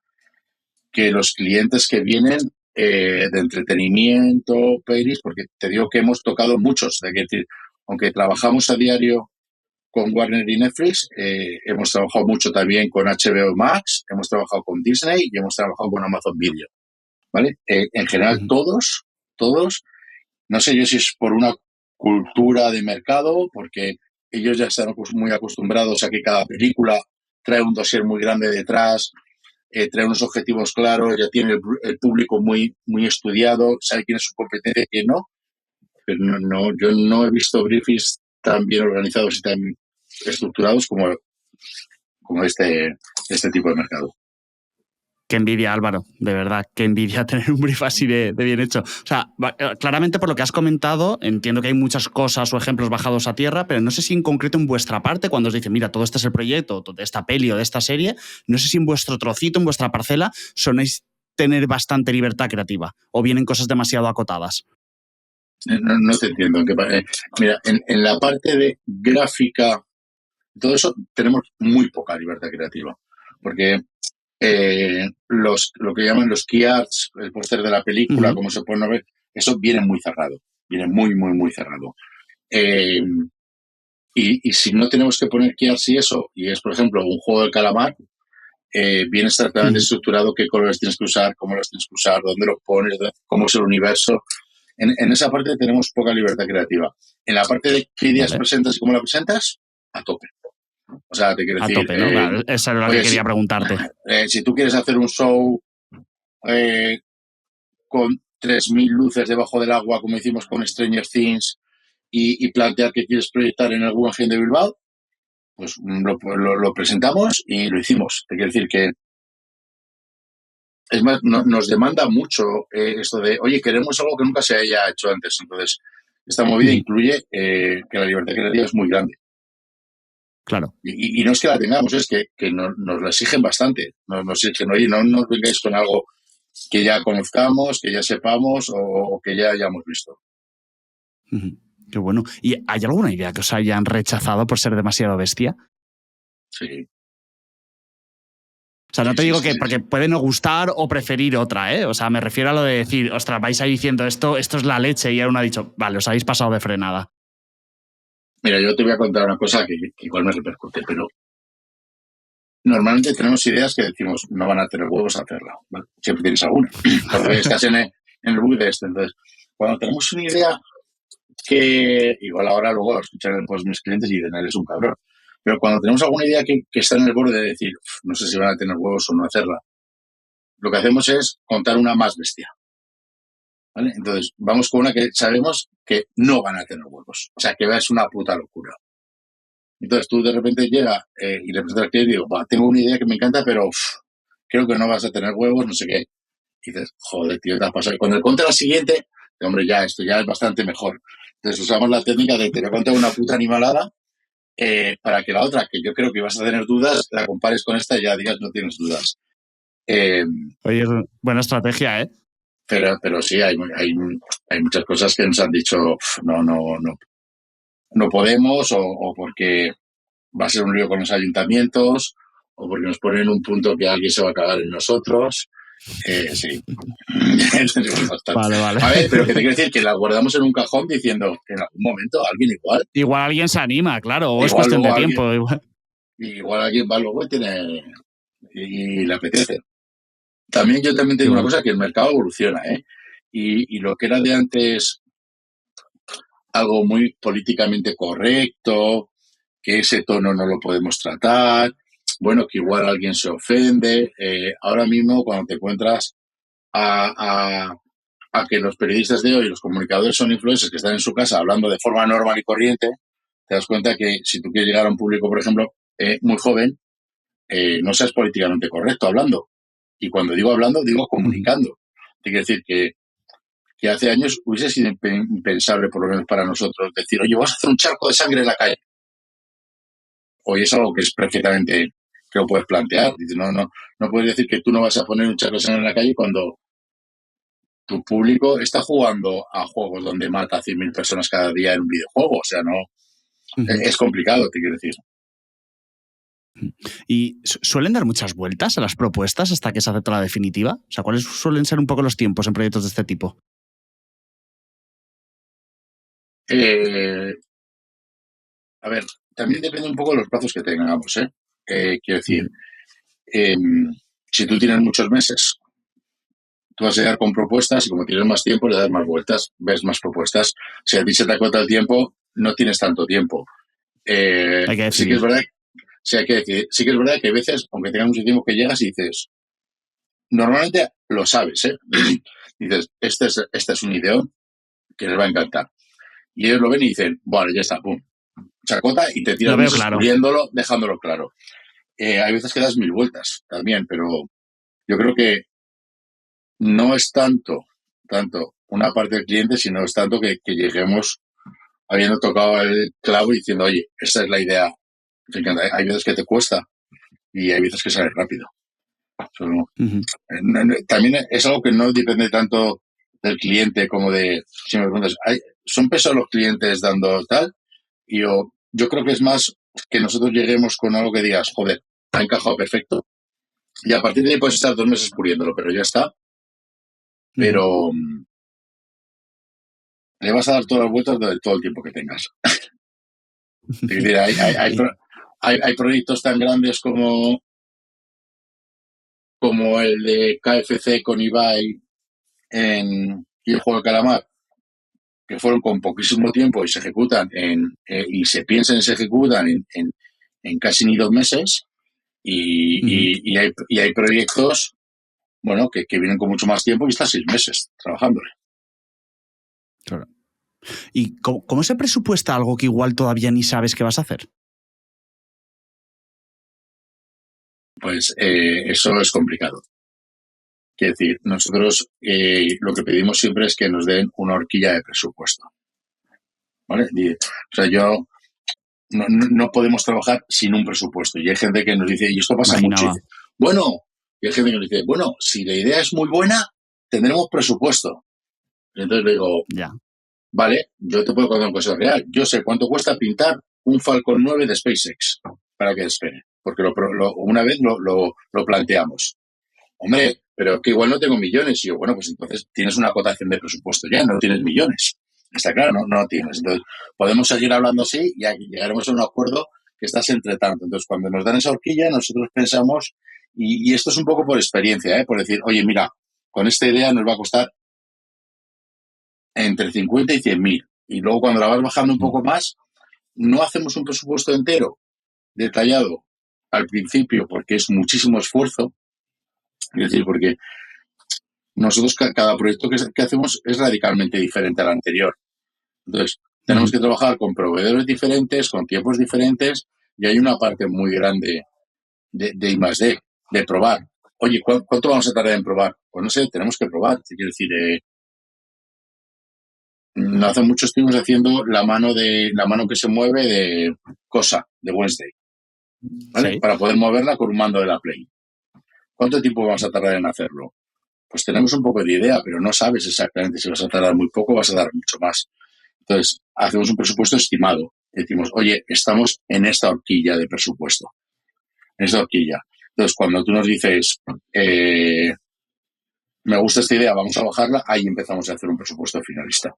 que los clientes que vienen de entretenimiento, pelis, porque te digo que hemos tocado muchos. Aunque trabajamos a diario con Warner y Netflix, hemos trabajado mucho también con HBO Max, hemos trabajado con Disney y hemos trabajado con Amazon Video, ¿vale? En general, todos, no sé yo si es por una cultura de mercado, porque ellos ya están muy acostumbrados a que cada película trae un dossier muy grande detrás, trae unos objetivos claros, ya tiene el público muy, muy estudiado, sabe quién es su competencia y quién no. Pero yo no he visto briefings tan bien organizados y tan estructurados como este tipo de mercado. Qué envidia, Álvaro, de verdad, qué envidia tener un brief así de bien hecho. O sea, claramente por lo que has comentado, entiendo que hay muchas cosas o ejemplos bajados a tierra, pero no sé si en concreto en vuestra parte, cuando os dicen, mira, todo este es el proyecto de esta peli o de esta serie, no sé si en vuestro trocito, en vuestra parcela, sonéis tener bastante libertad creativa o vienen cosas demasiado acotadas. No te entiendo. Mira, en la parte de gráfica, todo eso tenemos muy poca libertad creativa, porque lo que llaman los key arts, el póster de la película, como se puede ver, eso viene muy cerrado, viene muy, muy, muy cerrado. Y si no tenemos que poner key arts y eso, y es, por ejemplo, un juego de calamar, viene exactamente estructurado qué colores tienes que usar, cómo los tienes que usar, dónde los pones, cómo es el universo. En esa parte tenemos poca libertad creativa. En la parte de qué ideas presentas y cómo la presentas, a tope. O sea, te quiero decir... A tope, ¿no? Claro, esa era lo que quería preguntarte. Si tú quieres hacer un show con 3.000 luces debajo del agua, como hicimos con Stranger Things, y plantear que quieres proyectar en el Guggenheim de Bilbao, pues lo presentamos y lo hicimos. Te quiero decir que, es más, nos demanda mucho esto de, oye, queremos algo que nunca se haya hecho antes. Entonces, esta movida incluye que la libertad creativa es muy grande. Claro. Y no es que la tengamos, es que nos lo exigen bastante. Nos exigen, oye, no nos vengáis con algo que ya conozcamos, que ya sepamos o que ya hayamos visto. Qué bueno. ¿Y hay alguna idea que os hayan rechazado por ser demasiado bestia? Sí. O sea, no te digo que porque puede no gustar o preferir otra, ¿eh? O sea, me refiero a lo de decir, ostras, vais ahí diciendo esto es la leche y uno ha dicho, vale, os habéis pasado de frenada. Mira, yo te voy a contar una cosa que igual me repercute, pero normalmente tenemos ideas que decimos, no van a tener huevos a hacerla. ¿Vale? Siempre tienes alguna. Porque estás en el bug de este. Entonces, cuando tenemos una idea que igual ahora luego lo escuchan pues, mis clientes y dicen, eres un cabrón. Pero cuando tenemos alguna idea que está en el borde de decir, no sé si van a tener huevos o no hacerla, lo que hacemos es contar una más bestia. ¿Vale? Entonces, vamos con una que sabemos que no van a tener huevos. O sea, que es una puta locura. Entonces, tú de repente llega y le presentas al cliente y digo, tengo una idea que me encanta, pero creo que no vas a tener huevos, no sé qué. Y dices, joder, tío, te has pasado. Y cuando le cuente la siguiente, hombre, ya, esto ya es bastante mejor. Entonces, usamos la técnica de te voy a contar una puta animalada para que la otra, que yo creo que vas a tener dudas, la compares con esta y ya digas no tienes dudas. Oye, buena estrategia, ¿eh? Pero sí, hay muchas cosas que nos han dicho no podemos o porque va a ser un lío con los ayuntamientos o porque nos ponen un punto que alguien se va a cagar en nosotros. Sí. Vale. A ver, pero que te quiero decir que la guardamos en un cajón diciendo que en algún momento alguien igual. Igual alguien se anima, claro, o es cuestión de tiempo. Igual alguien va luego y le apetece. También yo te digo una cosa, que el mercado evoluciona, ¿eh? Y lo que era de antes algo muy políticamente correcto, que ese tono no lo podemos tratar, bueno, que igual alguien se ofende. Ahora mismo, cuando te encuentras a que los periodistas de hoy, los comunicadores son influencers que están en su casa hablando de forma normal y corriente, te das cuenta que si tú quieres llegar a un público, por ejemplo, muy joven, no seas políticamente correcto hablando. Y cuando digo hablando, digo comunicando. Quiere decir que hace años hubiese sido impensable, por lo menos para nosotros, decir, oye, vas a hacer un charco de sangre en la calle. Hoy es algo que es perfectamente que lo puedes plantear. Dices, no puedes decir que tú no vas a poner un charco de sangre en la calle cuando tu público está jugando a juegos donde mata a 100.000 personas cada día en un videojuego. O sea, es complicado, te quiero decir. ¿Y suelen dar muchas vueltas a las propuestas hasta que se acepta la definitiva? O sea, ¿cuáles suelen ser un poco los tiempos en proyectos de este tipo? A ver, también depende un poco de los plazos que tengamos, ¿eh? Quiero decir, si tú tienes muchos meses, tú vas a llegar con propuestas y como tienes más tiempo, le das más vueltas, ves más propuestas. Si a ti se te acota el tiempo, no tienes tanto tiempo. Sí que es verdad, sí que es verdad que a veces, aunque tengas mucho tiempo, que llegas y dices, normalmente lo sabes, ¿eh? Dices, este es un ideón que les va a encantar. Y ellos lo ven y dicen, bueno, ya está, pum. Chacota y te tiras meses puliéndolo, dejándolo claro. Hay veces que das 1000 vueltas también, pero yo creo que no es tanto una parte del cliente, sino es tanto que lleguemos habiendo tocado el clavo y diciendo, oye, esta es la idea. Hay veces que te cuesta y hay veces que sale rápido. También es algo que no depende tanto del cliente como de, si me preguntas, ¿son pesos los clientes dando tal? Y yo creo que es más que nosotros lleguemos con algo que digas, joder, ha encajado perfecto. Y a partir de ahí puedes estar 2 meses puliéndolo, pero ya está. Pero le vas a dar todas las vueltas de todo el tiempo que tengas. Es decir, hay proyectos tan grandes como el de KFC con Ibai y el juego de calamar, que fueron con poquísimo tiempo y se ejecutan y se piensan y se ejecutan en casi ni 2 meses. Y hay proyectos bueno, que vienen con mucho más tiempo y estás 6 meses trabajándole. Claro. ¿Y cómo se presupuesta algo que igual todavía ni sabes qué vas a hacer? Pues eso es complicado. Quiero decir, nosotros lo que pedimos siempre es que nos den una horquilla de presupuesto. ¿Vale? O sea, no podemos trabajar sin un presupuesto. Y hay gente que nos dice, y esto pasa mucho, y dice, bueno, y hay gente que nos dice, bueno, si la idea es muy buena, tendremos presupuesto. Y entonces le digo, ya, vale, yo te puedo contar una cosa real. Yo sé cuánto cuesta pintar un Falcon 9 de SpaceX para que despegue, porque una vez lo planteamos. Hombre, pero que igual no tengo millones. Y yo, bueno, pues entonces tienes una acotación de presupuesto ya, no tienes millones. Está claro, no tienes. Entonces, podemos seguir hablando así y llegaremos a un acuerdo que estás entre tanto. Entonces, cuando nos dan esa horquilla, nosotros pensamos, y esto es un poco por experiencia, por decir, oye, mira, con esta idea nos va a costar entre 50 y 100.000. Y luego cuando la vas bajando un poco más, no hacemos un presupuesto entero, detallado, al principio, porque es muchísimo esfuerzo. Es decir, porque nosotros cada proyecto que hacemos es radicalmente diferente al anterior. Entonces, tenemos que trabajar con proveedores diferentes, con tiempos diferentes, y hay una parte muy grande de I+D, de probar. Oye, ¿cuánto vamos a tardar en probar? Pues no sé, tenemos que probar. Quiero decir, no hace mucho estuvimos haciendo la mano que se mueve de Cosa, de Wednesday, ¿vale? sí. Para poder moverla con un mando de la Play. ¿Cuánto tiempo vamos a tardar en hacerlo? Pues tenemos un poco de idea, pero no sabes exactamente si vas a tardar muy poco o vas a tardar mucho más. Entonces, hacemos un presupuesto estimado. Decimos, oye, estamos en esta horquilla de presupuesto. En esta horquilla. Entonces, cuando tú nos dices, me gusta esta idea, vamos a bajarla, ahí empezamos a hacer un presupuesto finalista.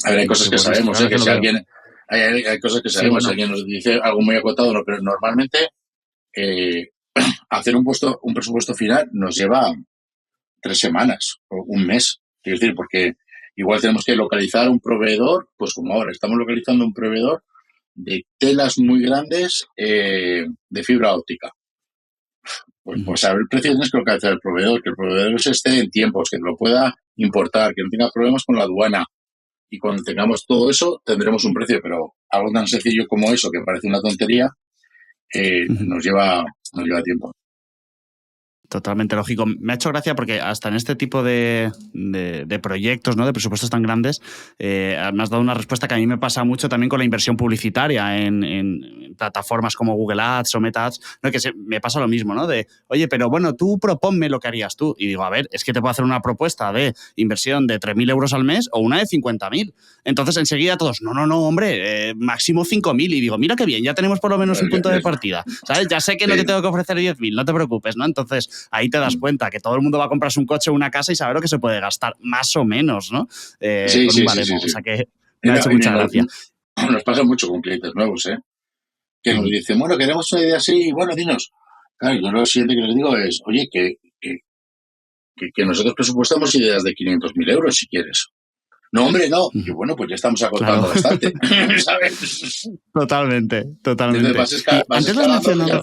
A ver, hay cosas que sabemos, que si alguien... Hay cosas que sabemos, si alguien nos dice algo muy acotado, no, pero normalmente hacer un presupuesto final nos lleva 3 semanas o un mes. Quiero decir, porque igual tenemos que localizar un proveedor, pues como ahora estamos localizando un proveedor de telas muy grandes de fibra óptica. Pues saber el precio tienes que localizar el proveedor, que el proveedor esté en tiempos, que lo pueda importar, que no tenga problemas con la aduana. Y cuando tengamos todo eso, tendremos un precio, pero algo tan sencillo como eso, que parece una tontería, nos lleva tiempo. Totalmente lógico. Me ha hecho gracia porque hasta en este tipo de proyectos, ¿no? De presupuestos tan grandes, me has dado una respuesta que a mí me pasa mucho también con la inversión publicitaria en plataformas como Google Ads o Meta Ads, ¿no? Que me pasa lo mismo, ¿no? De, oye, pero bueno, tú proponme lo que harías tú. Y digo, a ver, es que te puedo hacer una propuesta de inversión de 3.000 euros al mes o una de 50.000. Entonces enseguida todos, no, hombre, máximo 5.000. Y digo, mira qué bien, ya tenemos por lo menos un punto de partida, ¿sabes? Ya sé que no te tengo que ofrecer 10.000, no te preocupes, ¿no? Entonces ahí te das cuenta que todo el mundo va a comprarse un coche o una casa y saber lo que se puede gastar, más o menos, ¿no? Con un baremo. O sea que me ha hecho mucha gracia. Nos pasa mucho con clientes nuevos, que nos dicen, bueno, queremos una idea así, bueno, dinos. Claro, yo lo siguiente que les digo es, oye, que nosotros presupuestamos ideas de 500.000 euros si quieres. No, hombre, no. Y bueno, pues ya estamos acotando bastante, ¿sabes? Totalmente. Entonces vas escalando.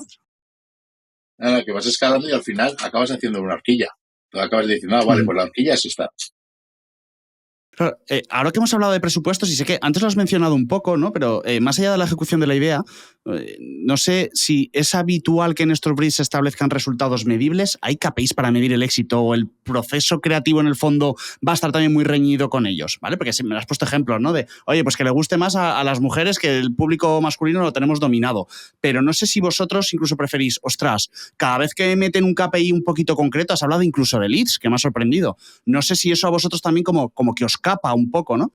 Que vas escalando y al final acabas haciendo una horquilla. Acabas diciendo, vale, pues la horquilla es esta. Claro, ahora que hemos hablado de presupuestos, y sé que antes lo has mencionado un poco, ¿no? Pero más allá de la ejecución de la idea, no sé si es habitual que en estos briefs se establezcan resultados medibles. ¿Hay KPIs para medir el éxito o el proceso creativo en el fondo va a estar también muy reñido con ellos? ¿Vale? Porque me has puesto ejemplos, ¿no? De, oye, pues que le guste más a las mujeres, que el público masculino lo tenemos dominado. Pero no sé si vosotros incluso preferís, ostras, cada vez que meten un KPI un poquito concreto, has hablado incluso de leads, que me ha sorprendido. No sé si eso a vosotros también como que os capa un poco, ¿no?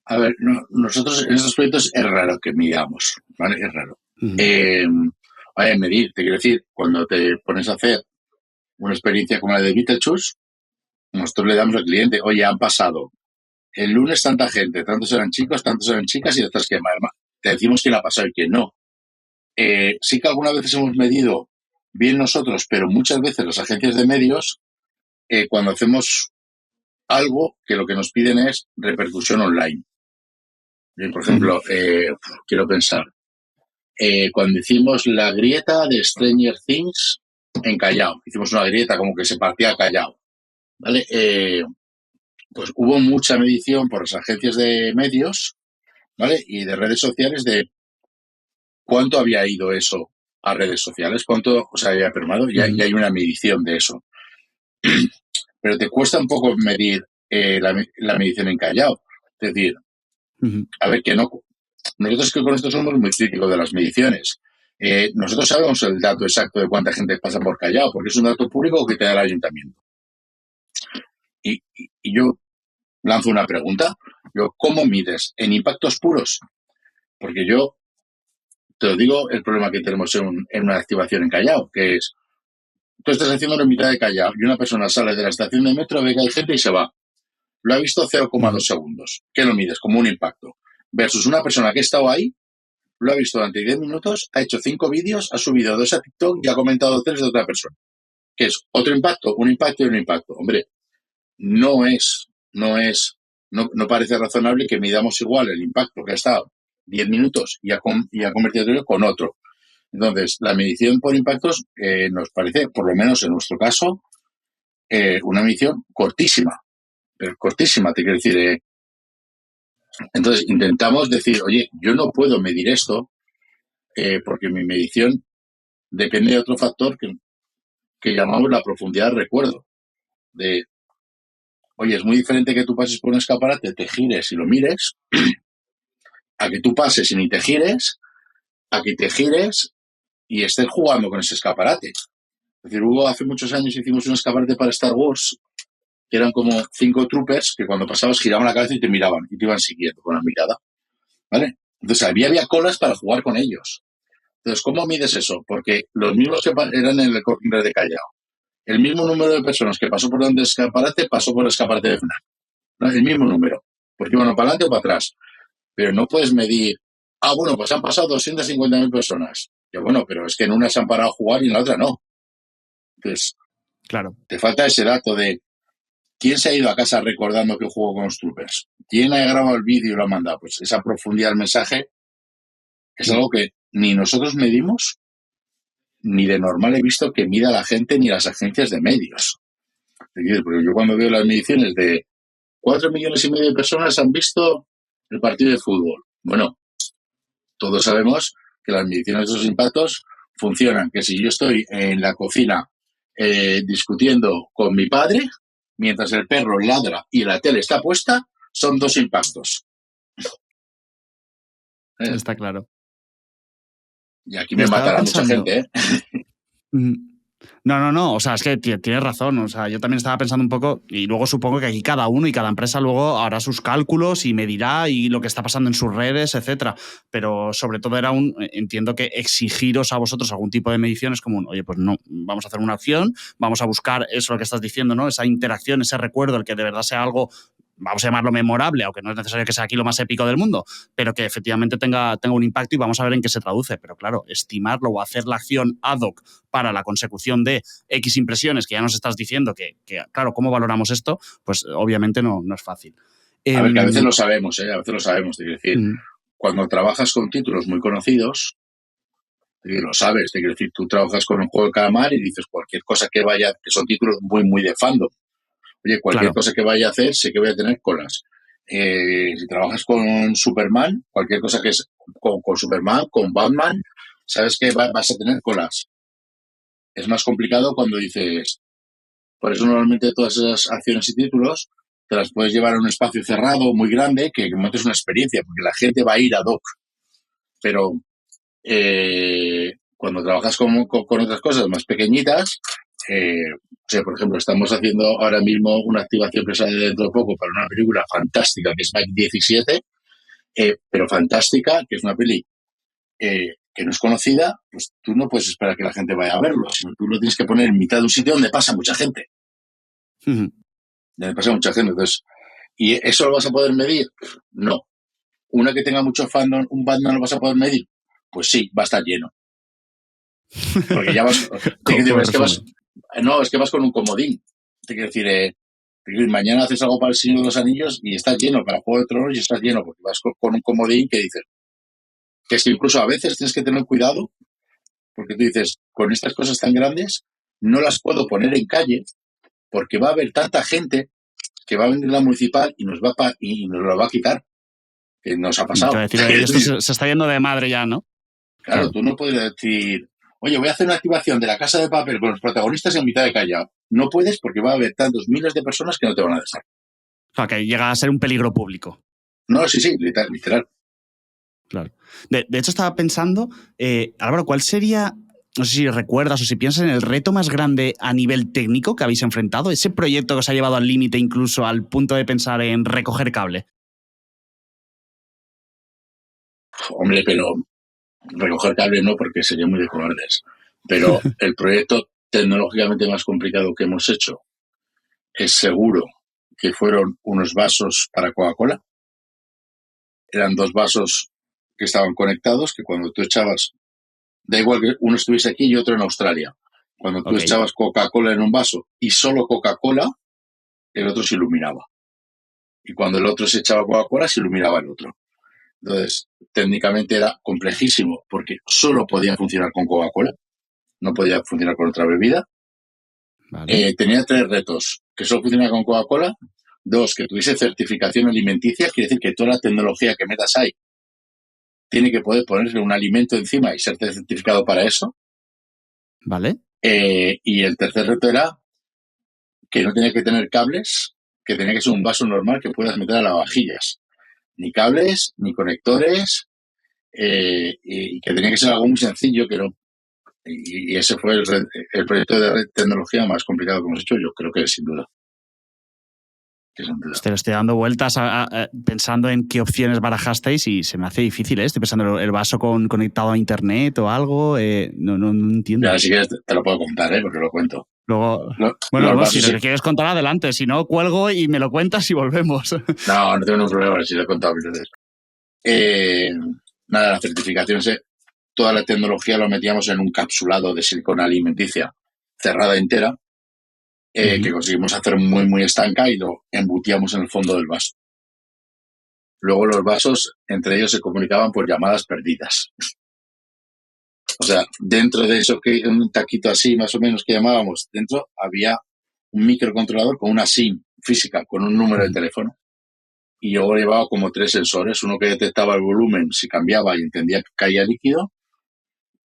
A ver, nosotros en estos proyectos es raro que midamos, ¿vale? Es raro. Medir, te quiero decir, cuando te pones a hacer una experiencia como la de Beetlejuice, nosotros le damos al cliente, oye, han pasado el lunes tanta gente, tantos eran chicos, tantos eran chicas y detrás que te decimos quién ha pasado y quién no. Sí que algunas veces hemos medido bien nosotros, pero muchas veces las agencias de medios, cuando hacemos algo, que lo que nos piden es repercusión online. Por ejemplo, quiero pensar, cuando hicimos la grieta de Stranger Things en Callao. Hicimos una grieta como que se partía a Callao, ¿vale? Pues hubo mucha medición por las agencias de medios, ¿vale? Y de redes sociales de cuánto había ido eso a redes sociales, cuánto se había permado, y hay una medición de eso. Pero te cuesta un poco medir la medición en Callao. Es decir, a ver, que no. Nosotros que con esto somos muy críticos de las mediciones. Nosotros sabemos el dato exacto de cuánta gente pasa por Callao, porque es un dato público que te da el ayuntamiento. Y yo lanzo una pregunta. ¿Cómo mides? ¿En impactos puros? Porque yo te lo digo, el problema que tenemos en una activación en Callao, que es, tú estás haciendo en mitad de Callao y una persona sale de la estación de metro, ve que hay gente y se va. Lo ha visto 0,2 segundos. ¿Qué lo mides? Como un impacto. Versus una persona que ha estado ahí, lo ha visto durante 10 minutos, ha hecho 5 vídeos, ha subido 2 a TikTok y ha comentado 3 de otra persona. ¿Qué es? Otro impacto, un impacto y un impacto. Hombre, no parece razonable que midamos igual el impacto que ha estado 10 minutos y ha convertido con otro. Entonces, la medición por impactos nos parece, por lo menos en nuestro caso, una medición cortísima. Pero cortísima, te quiero decir. Entonces, intentamos decir, oye, yo no puedo medir esto porque mi medición depende de otro factor que llamamos la profundidad del recuerdo. Oye, es muy diferente que tú pases por un escaparate, te gires y lo mires, a que tú pases y ni te gires, a que te gires y estés jugando con ese escaparate. Es decir, hace muchos años hicimos un escaparate para Star Wars, que eran como 5 troopers que cuando pasabas giraban la cabeza y te miraban y te iban siguiendo con la mirada, ¿vale? Entonces había colas para jugar con ellos. Entonces, ¿cómo mides eso? Porque los mismos que eran en el Corte Inglés de Callao, el mismo número de personas que pasó por donde el escaparate, pasó por el escaparate de FNAC. ¿No? El mismo número. Porque iban para adelante o para atrás. Pero no puedes medir, bueno, pues han pasado 250.000 personas. Y bueno, pero es que en una se han parado a jugar y en la otra no. Entonces, claro, te falta ese dato de quién se ha ido a casa recordando que jugó con los troopers. ¿Quién ha grabado el vídeo y lo ha mandado? Pues esa profundidad del mensaje es algo que ni nosotros medimos, ni de normal he visto que mida la gente ni las agencias de medios. Porque yo cuando veo las mediciones de 4,5 millones de personas han visto el partido de fútbol. Bueno, todos sabemos que las mediciones de esos impactos funcionan, que si yo estoy en la cocina discutiendo con mi padre, mientras el perro ladra y la tele está puesta, son 2 impactos. Está claro. Y aquí me matará mucha gente, ¿eh? No, o sea, es que tienes razón, o sea, yo también estaba pensando un poco, y luego supongo que aquí cada uno y cada empresa luego hará sus cálculos y medirá y lo que está pasando en sus redes, etcétera, pero sobre todo entiendo que exigiros a vosotros algún tipo de medición es como oye, pues no, vamos a hacer una acción, vamos a buscar eso lo que estás diciendo, ¿no? Esa interacción, ese recuerdo, el que de verdad sea algo, vamos a llamarlo memorable, aunque no es necesario que sea aquí lo más épico del mundo, pero que efectivamente tenga un impacto y vamos a ver en qué se traduce. Pero claro, estimarlo o hacer la acción ad hoc para la consecución de X impresiones, que ya nos estás diciendo que claro, ¿cómo valoramos esto? Pues obviamente no es fácil. A ver, que a veces lo sabemos, a veces lo sabemos. Te quiero decir, cuando trabajas con títulos muy conocidos, lo sabes, te quiero decir, tú trabajas con un juego de calamar y dices cualquier cosa que vaya, que son títulos muy, muy de fandom. Oye, cualquier cosa que vaya a hacer, sé que voy a tener colas. Si trabajas con Superman, cualquier cosa que es con Superman, con Batman, sabes que vas a tener colas. Es más complicado cuando dices, por eso normalmente todas esas acciones y títulos te las puedes llevar a un espacio cerrado muy grande que montes una experiencia, porque la gente va a ir ad hoc. Pero cuando trabajas con otras cosas más pequeñitas, por ejemplo, estamos haciendo ahora mismo una activación que sale dentro de poco para una película fantástica que es Mike 17, pero fantástica, que es una peli que no es conocida, pues tú no puedes esperar que la gente vaya a verlo, sino tú lo tienes que poner en mitad de un sitio donde pasa mucha gente. Donde pasa mucha gente. Entonces, ¿y eso lo vas a poder medir? No. ¿Una que tenga mucho fandom, un Batman lo vas a poder medir? Pues sí, va a estar lleno. Porque ya vas... es que vas con un comodín. Te quiero decir, mañana haces algo para el Señor de los Anillos y estás lleno, para Juego de Tronos y estás lleno, porque vas con un comodín que dices, que es que incluso a veces tienes que tener cuidado, porque tú dices, con estas cosas tan grandes, no las puedo poner en calle, porque va a haber tanta gente que va a venir la municipal y nos lo va a quitar, que nos ha Te voy a pasado. decir, esto se está yendo de madre ya, ¿no? Claro, tú no puedes decir, oye, voy a hacer una activación de La Casa de Papel con los protagonistas en mitad de calle. No puedes porque va a haber tantos miles de personas que no te van a dejar. O sea, que llega a ser un peligro público. No, sí, literal. Claro. De hecho, estaba pensando, Álvaro, ¿cuál sería, no sé si recuerdas o si piensas en el reto más grande a nivel técnico que habéis enfrentado? Ese proyecto que os ha llevado al límite, incluso al punto de pensar en recoger cable. Hombre, pero recoger cable no, porque sería muy de cobardes. Pero el proyecto tecnológicamente más complicado que hemos hecho es seguro que fueron unos vasos para Coca-Cola. Eran 2 vasos que estaban conectados, que cuando tú echabas, da igual que uno estuviese aquí y otro en Australia, cuando tú echabas Coca-Cola en un vaso y solo Coca-Cola, el otro se iluminaba. Y cuando el otro se echaba Coca-Cola, se iluminaba el otro. Entonces, técnicamente era complejísimo, porque solo podía funcionar con Coca-Cola, no podía funcionar con otra bebida. Vale. Tenía 3 retos, que solo funcionaba con Coca-Cola. 2, que tuviese certificación alimenticia, quiere decir que toda la tecnología que metas ahí tiene que poder ponerle un alimento encima y ser certificado para eso. Vale. Y el tercer reto era que no tenía que tener cables, que tenía que ser un vaso normal que puedas meter a lavavajillas. Ni cables, ni conectores, y que tenía que ser algo muy sencillo, que no. Y ese fue el proyecto de tecnología más complicado que hemos hecho, yo creo que sin duda. Te lo estoy dando vueltas pensando en qué opciones barajasteis y se me hace difícil, ¿eh? Estoy pensando el vaso conectado a internet o algo. No entiendo. Ya, si quieres te lo puedo contar, porque lo cuento. Luego, si lo que quieres contar, adelante. Si no, cuelgo y me lo cuentas y volvemos. No tengo ningún problema, si lo he contado mil veces. Nada, la certificación, toda la tecnología lo metíamos en un capsulado de silicona alimenticia cerrada entera, que conseguimos hacer muy, muy estanca y lo embutíamos en el fondo del vaso. Luego los vasos, entre ellos se comunicaban por llamadas perdidas. O sea, dentro de eso, que un taquito así más o menos que llamábamos, dentro había un microcontrolador con una SIM física, con un número de teléfono. Y yo llevaba como 3 sensores, uno que detectaba el volumen si cambiaba y entendía que caía líquido.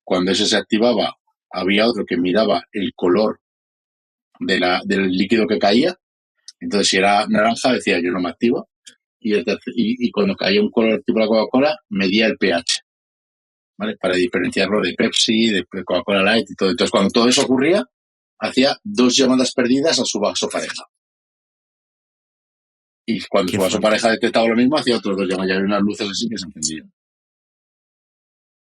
Cuando ese se activaba, había otro que miraba el color del líquido que caía. Entonces, si era naranja, decía yo no me activo. Y cuando caía un color tipo la Coca-Cola, medía el pH, ¿vale? Para diferenciarlo de Pepsi, de Coca-Cola Light y todo. Entonces, cuando todo eso ocurría, hacía 2 llamadas perdidas a su vaso pareja. Y cuando su vaso pareja detectaba lo mismo, hacía otros 2 llamadas. Y había unas luces así que se encendían.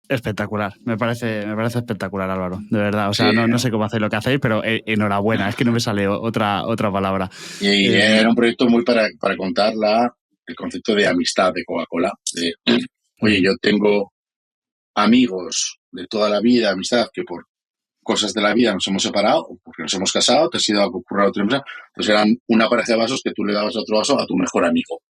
Espectacular, me parece espectacular, Álvaro, de verdad. O sea, no sé cómo hacéis lo que hacéis, pero enhorabuena, es que no me sale otra palabra. Y era un proyecto muy para contar el concepto de amistad de Coca-Cola. Oye, yo tengo amigos de toda la vida, amistad, que por cosas de la vida nos hemos separado, o porque nos hemos casado, te has ido a currar a otra empresa. Entonces eran una pareja de vasos que tú le dabas otro vaso a tu mejor amigo.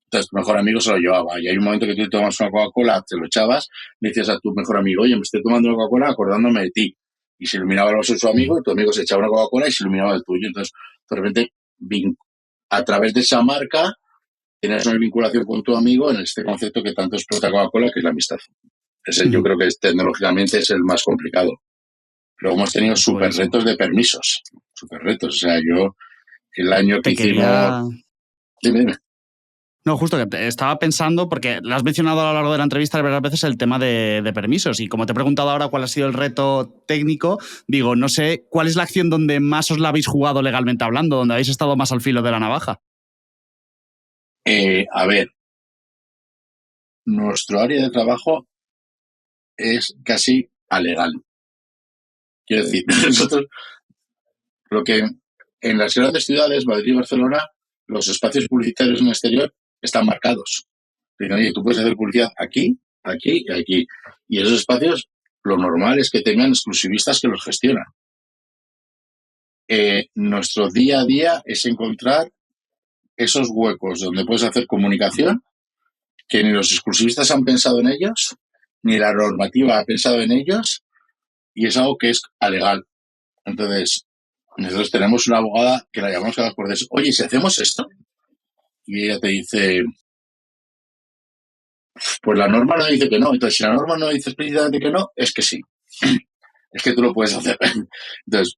Entonces tu mejor amigo se lo llevaba. Y hay un momento que tú te tomas una Coca-Cola, te lo echabas, le decías a tu mejor amigo, oye, me estoy tomando una Coca-Cola acordándome de ti. Y se iluminaba el vaso de su amigo, y tu amigo se echaba una Coca-Cola y se iluminaba el tuyo. Entonces, de repente, a través de esa marca, tienes una vinculación con tu amigo en este concepto que tanto explota Coca-Cola, que es la amistad. Ese yo creo que tecnológicamente es el más complicado. Luego hemos tenido súper retos de permisos. Súper retos. O sea, yo, el año que hicimos... Dime. No, justo que estaba pensando, porque lo has mencionado a lo largo de la entrevista varias veces, el tema de permisos. Y como te he preguntado ahora cuál ha sido el reto técnico, digo, no sé cuál es la acción donde más os la habéis jugado legalmente hablando, donde habéis estado más al filo de la navaja. A ver, nuestro área de trabajo es casi alegal. Quiero decir, nosotros, lo que en las grandes ciudades, Madrid y Barcelona, los espacios publicitarios en el exterior están marcados. Dicen, oye, tú puedes hacer publicidad aquí, aquí y aquí. Y esos espacios, lo normal es que tengan exclusivistas que los gestionan. Nuestro día a día es encontrar esos huecos donde puedes hacer comunicación, que ni los exclusivistas han pensado en ellos, ni la normativa ha pensado en ellos y es algo que es alegal. Entonces, nosotros tenemos una abogada que la llamamos cada por eso. Oye, si hacemos esto, y ella te dice, pues la norma no dice que no. Entonces, si la norma no dice explícitamente que no, es que sí. Es que tú lo puedes hacer. Entonces,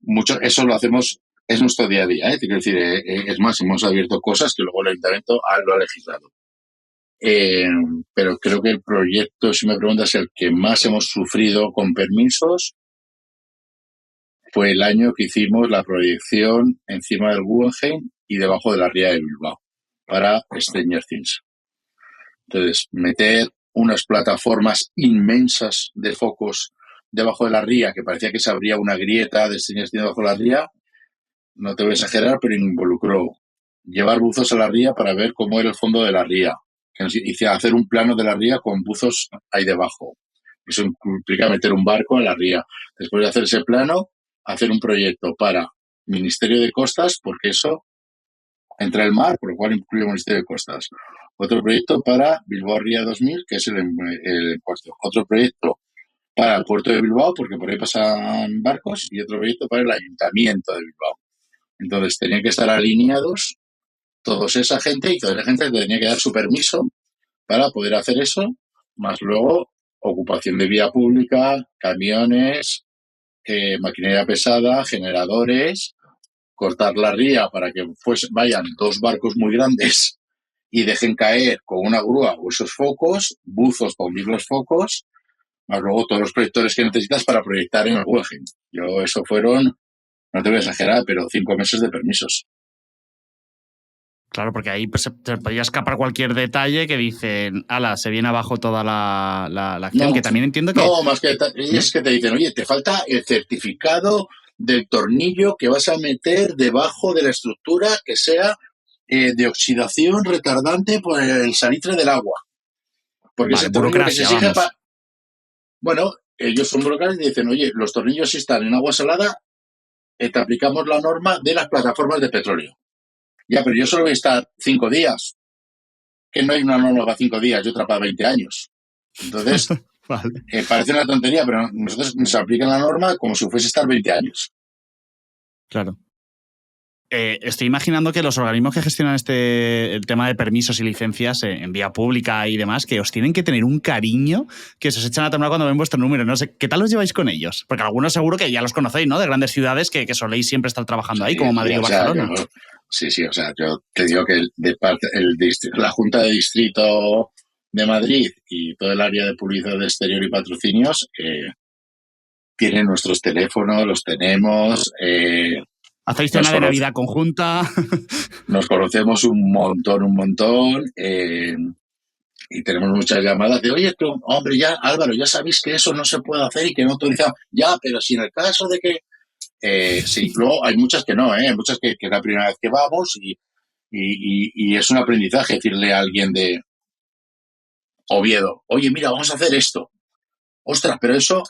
mucho, eso lo hacemos, es nuestro día a día. Quiero decir, es más, hemos abierto cosas que luego el ayuntamiento lo ha legislado. Pero creo que el proyecto, si me preguntas, el que más hemos sufrido con permisos fue el año que hicimos la proyección encima del Guggenheim y debajo de la ría de Bilbao para Stranger Things. Entonces, meter unas plataformas inmensas de focos debajo de la ría, que parecía que se abría una grieta de Stranger Things debajo de la ría, no te voy a exagerar, pero involucró llevar buzos a la ría para ver cómo era el fondo de la ría. Que nos hice hacer un plano de la ría con buzos ahí debajo. Eso implica meter un barco en la ría. Después de hacer ese plano, hacer un proyecto para Ministerio de Costas, porque eso entra el mar, por lo cual incluye el Ministerio de Costas. Otro proyecto para Bilbao Ría 2000, que es el puerto. Otro proyecto para el puerto de Bilbao, porque por ahí pasan barcos, y otro proyecto para el Ayuntamiento de Bilbao. Entonces tenían que estar alineados toda esa gente y toda esa gente tenía que dar su permiso para poder hacer eso, más luego ocupación de vía pública, camiones, maquinaria pesada, generadores, cortar la ría para que vayan 2 barcos muy grandes y dejen caer con una grúa esos focos, buzos para hundir los focos, más luego todos los proyectores que necesitas para proyectar en el Guggenheim. Eso fueron, no te voy a exagerar, pero 5 meses de permisos. Claro, porque ahí pues, se podría escapar cualquier detalle que dicen, ala, se viene abajo toda la acción, que también entiendo que... No, más que es que te dicen, oye, te falta el certificado del tornillo que vas a meter debajo de la estructura que sea de oxidación retardante por el salitre del agua. Porque ese tornillo que se exige Bueno, ellos son burocratas y dicen, oye, los tornillos si están en agua salada, te aplicamos la norma de las plataformas de petróleo. Ya, pero yo solo voy a estar 5 días. Que no hay una norma para 5 días y otra para 20 años. Entonces, vale. Parece una tontería, pero nosotros nos aplican la norma como si fuese estar 20 años. Claro. Estoy imaginando que los organismos que gestionan el tema de permisos y licencias en vía pública y demás, que os tienen que tener un cariño que se os echan a temblar cuando ven vuestro número. No sé, ¿qué tal os lleváis con ellos? Porque algunos seguro que ya los conocéis, ¿no? De grandes ciudades que soléis siempre estar trabajando ahí, como Madrid o Barcelona. Sí, o sea, yo te digo que la Junta de Distrito de Madrid y todo el área de publicidad de exterior y patrocinios tienen nuestros teléfonos, los tenemos. ¿Hacéis cena de Navidad conjunta? Nos conocemos un montón. Y tenemos muchas llamadas de, oye, hombre, ya, Álvaro, ya sabéis que eso no se puede hacer y que no autorizamos. Ya, pero si en el caso de que... sí, luego hay muchas que no, hay muchas que es la primera vez que vamos y es un aprendizaje decirle a alguien de Oviedo, oye, mira, vamos a hacer esto. Ostras, pero eso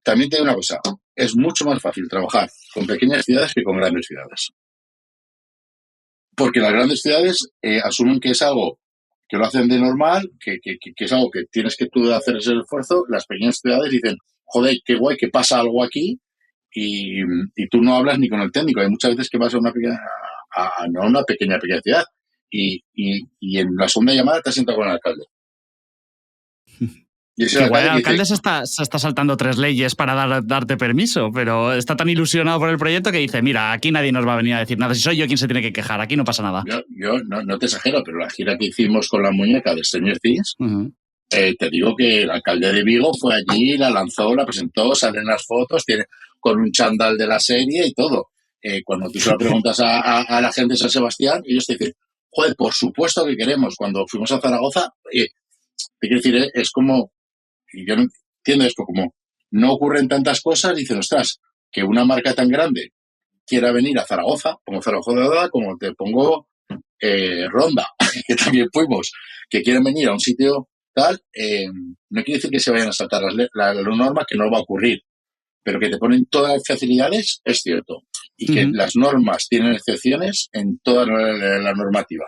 también te digo una cosa, es mucho más fácil trabajar con pequeñas ciudades que con grandes ciudades. Porque las grandes ciudades asumen que es algo que lo hacen de normal, que es algo que tienes que tú hacer ese esfuerzo. Las pequeñas ciudades dicen, joder, qué guay, que pasa algo aquí y tú no hablas ni con el técnico. Hay muchas veces que vas a una pequeña ciudad y en la segunda llamada te has sentado con el alcalde. Y igual el alcalde se está saltando 3 leyes para darte permiso, pero está tan ilusionado por el proyecto que dice, mira, aquí nadie nos va a venir a decir nada, si soy yo quien se tiene que quejar, aquí no pasa nada. Yo no te exagero, pero la gira que hicimos con la muñeca de Stranger Things, te digo que el alcalde de Vigo fue allí, la lanzó, la presentó, salen las fotos, tiene con un chándal de la serie y todo. Cuando tú se lo preguntas a la gente de San Sebastián, ellos te dicen, joder, por supuesto que queremos. Cuando fuimos a Zaragoza, te quiero decir, es como... Y yo no entiendo esto, como no ocurren tantas cosas, dicen, ostras, que una marca tan grande quiera venir a Zaragoza, pongo Zaragoza, como te pongo Ronda, que también fuimos, que quieren venir a un sitio tal, no quiere decir que se vayan a saltar la norma, que no va a ocurrir, pero que te ponen todas las facilidades, es cierto, y que las normas tienen excepciones en toda la normativa.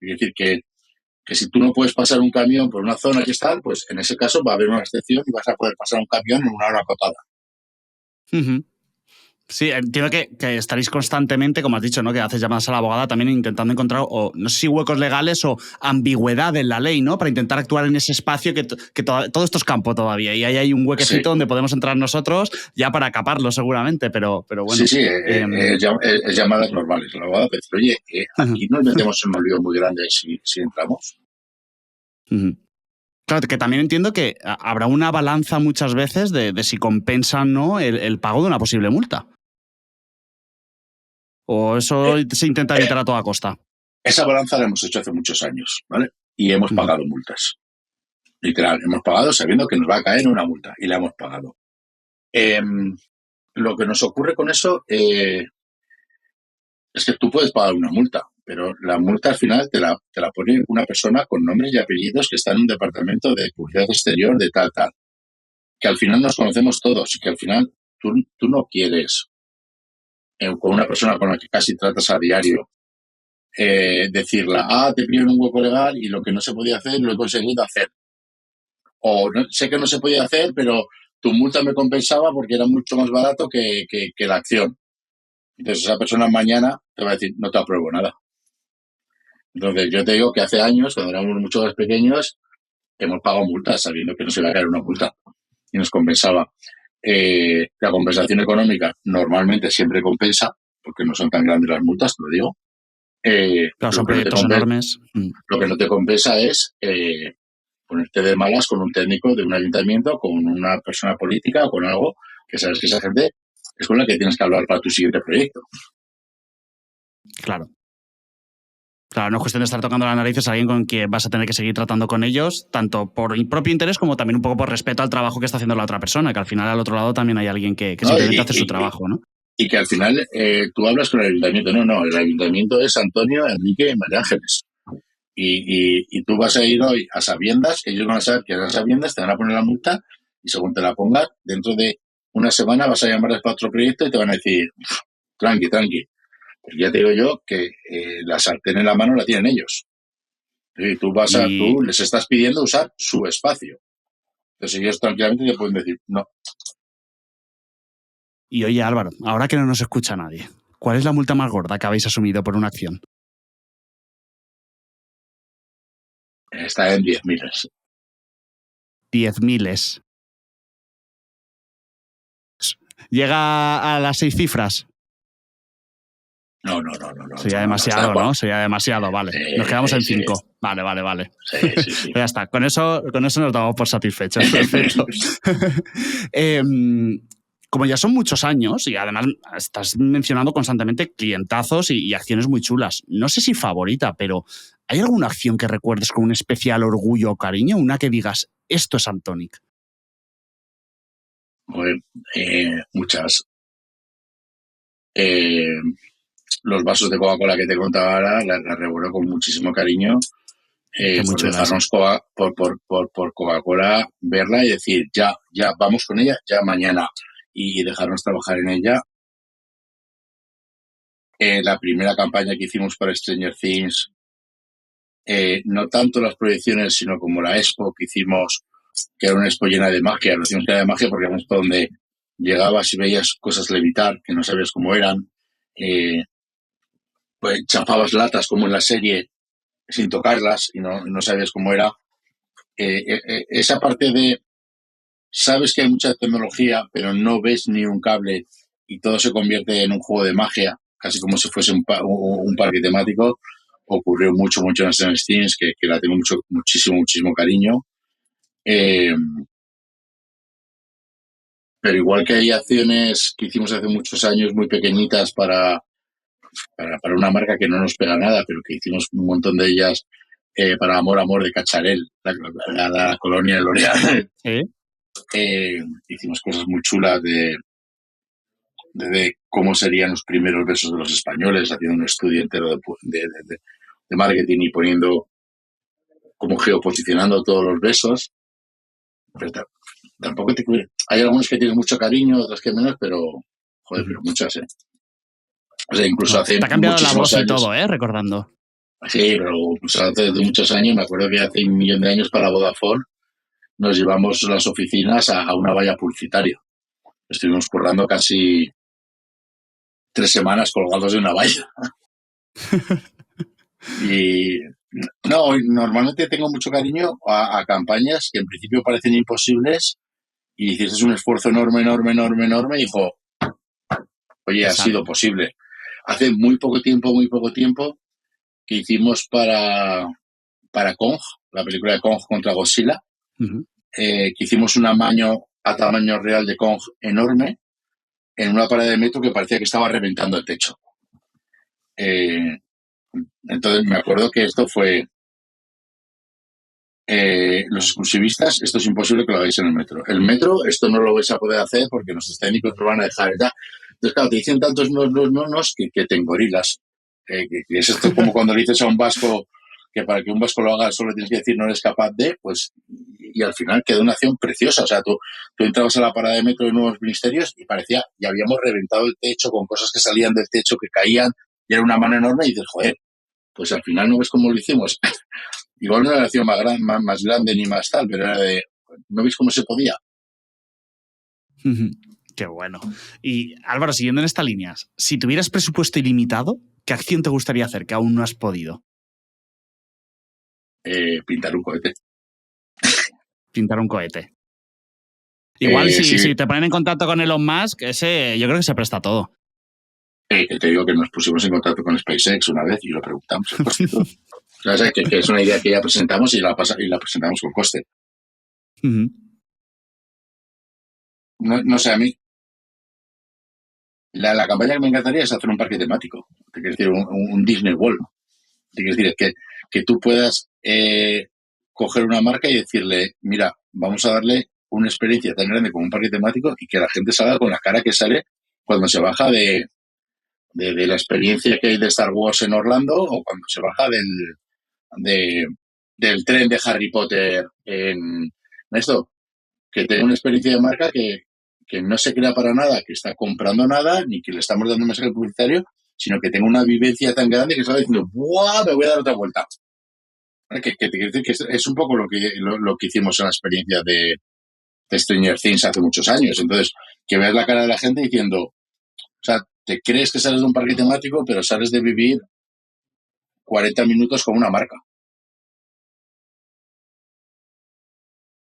Es decir, que que si tú no puedes pasar un camión por una zona que está, pues en ese caso va a haber una excepción y vas a poder pasar un camión en una hora acotada. Uh-huh. Sí, entiendo que estaréis constantemente, como has dicho, ¿no? Que haces llamadas a la abogada también intentando encontrar, o no sé si huecos legales o ambigüedad en la ley, ¿no? Para intentar actuar en ese espacio que todo esto es campo todavía y ahí hay un huequecito Sí. donde podemos entrar nosotros ya para caparlo seguramente, pero bueno. Sí, es llamadas normales. La abogada puede decir, oye, aquí nos metemos en un lío muy grande si entramos. Uh-huh. Claro, que también entiendo que habrá una balanza muchas veces de si compensa o no el pago de una posible multa. ¿O eso se intenta evitar a toda costa? Esa balanza la hemos hecho hace muchos años, ¿vale? Y hemos pagado multas. Literal, hemos pagado sabiendo que nos va a caer una multa y la hemos pagado. Lo que nos ocurre con eso es que tú puedes pagar una multa, pero la multa al final te la pone una persona con nombres y apellidos que está en un departamento de publicidad exterior de tal, que al final nos conocemos todos y que al final tú no quieres con una persona con la que casi tratas a diario decirla, te pillo en un hueco legal y lo que no se podía hacer lo he conseguido hacer. O no, sé que no se podía hacer, pero tu multa me compensaba porque era mucho más barato que la acción. Entonces esa persona mañana te va a decir, no te apruebo nada. Entonces yo te digo que hace años, cuando éramos mucho más pequeños, hemos pagado multas sabiendo que no se iba a caer una multa y nos compensaba. La compensación económica normalmente siempre compensa, porque no son tan grandes las multas, te lo digo. Claro, son proyectos enormes. Lo que no te compensa es ponerte de malas con un técnico de un ayuntamiento, con una persona política o con algo que sabes que esa gente es con la que tienes que hablar para tu siguiente proyecto. Claro. Claro, no es cuestión de estar tocando las narices a alguien con quien vas a tener que seguir tratando con ellos, tanto por propio interés como también un poco por respeto al trabajo que está haciendo la otra persona, que al final al otro lado también hay alguien que simplemente hace su trabajo, ¿no? Y que al final tú hablas con el ayuntamiento. No, el ayuntamiento es Antonio, Enrique y María Ángeles. Y tú vas a ir hoy a sabiendas, ellos van a saber que a sabiendas te van a poner la multa y según te la pongan, dentro de una semana vas a llamarles para otro proyecto y te van a decir, tranqui. Pues ya te digo yo que la sartén en la mano la tienen ellos. Y tú les estás pidiendo usar su espacio. Entonces ellos tranquilamente te pueden decir, no. Y oye, Álvaro, ahora que no nos escucha nadie, ¿cuál es la multa más gorda que habéis asumido por una acción? Está en 10.000. 10.000. ¿Llega a las 6 cifras? No. Sería demasiado, ¿no? Sería demasiado, vale. Nos quedamos en 5. Vale. Sí. Ya está. Con eso nos damos por satisfechos. Perfecto. Como ya son muchos años y además estás mencionando constantemente clientazos y acciones muy chulas, no sé si favorita, pero ¿hay alguna acción que recuerdes con un especial orgullo o cariño? Una que digas, esto es Antonic. Bueno, muchas. Los vasos de Coca-Cola que te contaba ahora, la recuerdo con muchísimo cariño. Por dejarnos por Coca-Cola, verla y decir, ya, vamos con ella, ya mañana. Y dejarnos trabajar en ella. La primera campaña que hicimos para Stranger Things, no tanto las proyecciones, sino como la expo que hicimos, que era una expo llena de magia. Lo hicimos llena de magia porque era una expo donde llegabas y veías cosas levitar que no sabías cómo eran. Pues chafabas latas como en la serie sin tocarlas y no sabías cómo era. Esa parte de sabes que hay mucha tecnología, pero no ves ni un cable y todo se convierte en un juego de magia, casi como si fuese un parque temático, ocurrió mucho en Stranger Things, que la tengo muchísimo cariño. Pero igual que hay acciones que hicimos hace muchos años muy pequeñitas para una marca que no nos pega nada, pero que hicimos un montón de ellas para Amor de Cacharel, la colonia de L'Oréal. ¿Sí? Hicimos cosas muy chulas de cómo serían los primeros besos de los españoles, haciendo un estudio entero de marketing y poniendo como geoposicionando todos los besos. Pero tampoco hay algunos que tienen mucho cariño, otros que menos, pero joder, pero muchas, O sea, incluso hace te ha cambiado la voz años, y todo, recordando. Sí, pero pues, hace de muchos años, me acuerdo que hace 1 millón de años para Vodafone nos llevamos las oficinas a una valla publicitaria. Estuvimos currando casi 3 semanas colgados de una valla. Y no, normalmente tengo mucho cariño a campañas que en principio parecen imposibles y hiciste un esfuerzo enorme, enorme, enorme, enorme y dijo, oye, Te ha sido sale. posible. Hace muy poco tiempo que hicimos para Kong, la película de Kong contra Godzilla, Ujú. que hicimos un amaño a tamaño real de Kong enorme en una parada de metro que parecía que estaba reventando el techo. Entonces me acuerdo que esto fue los exclusivistas, esto es imposible que lo hagáis en el metro. El metro, esto no lo vais a poder hacer porque nuestros técnicos lo van a dejar. ¿Ya? Entonces, claro, te dicen tantos no, que te engorilas. Que es esto como cuando le dices a un vasco que para que un vasco lo haga solo tienes que decir no eres capaz de, pues, y al final quedó una acción preciosa. O sea, tú entrabas a la parada de metro de Nuevos Ministerios y parecía, y habíamos reventado el techo con cosas que salían del techo, que caían, y era una mano enorme, y dices, joder, pues al final no ves cómo lo hicimos. Igual no era la acción más grande ni más tal, pero era de, ¿no veis cómo se podía? Ujú. Qué bueno. Y Álvaro, siguiendo en esta línea, si tuvieras presupuesto ilimitado, ¿qué acción te gustaría hacer que aún no has podido? Pintar un cohete. Pintar un cohete. Igual Sí, si te ponen en contacto con Elon Musk, ese yo creo que se presta a todo. que te digo que nos pusimos en contacto con SpaceX una vez y lo preguntamos el coste y todo. O sea, que es una idea que ya presentamos y la presentamos con coste. Ujú. No sé, a mí la campaña que me encantaría es hacer un parque temático. Te quiero decir, un Disney World. Te quiero decir, que tú puedas coger una marca y decirle, mira, vamos a darle una experiencia tan grande como un parque temático y que la gente salga con la cara que sale cuando se baja de la experiencia que hay de Star Wars en Orlando o cuando se baja de, del tren de Harry Potter en esto, que tenga una experiencia de marca que no se crea para nada, que está comprando nada, ni que le estamos dando un mensaje publicitario, sino que tenga una vivencia tan grande que está diciendo, ¡buah! Me voy a dar otra vuelta. Que te quiero decir que es un poco lo que hicimos en la experiencia de Stranger Things hace muchos años. Entonces, que veas la cara de la gente diciendo, o sea, te crees que sales de un parque temático, pero sales de vivir 40 minutos con una marca.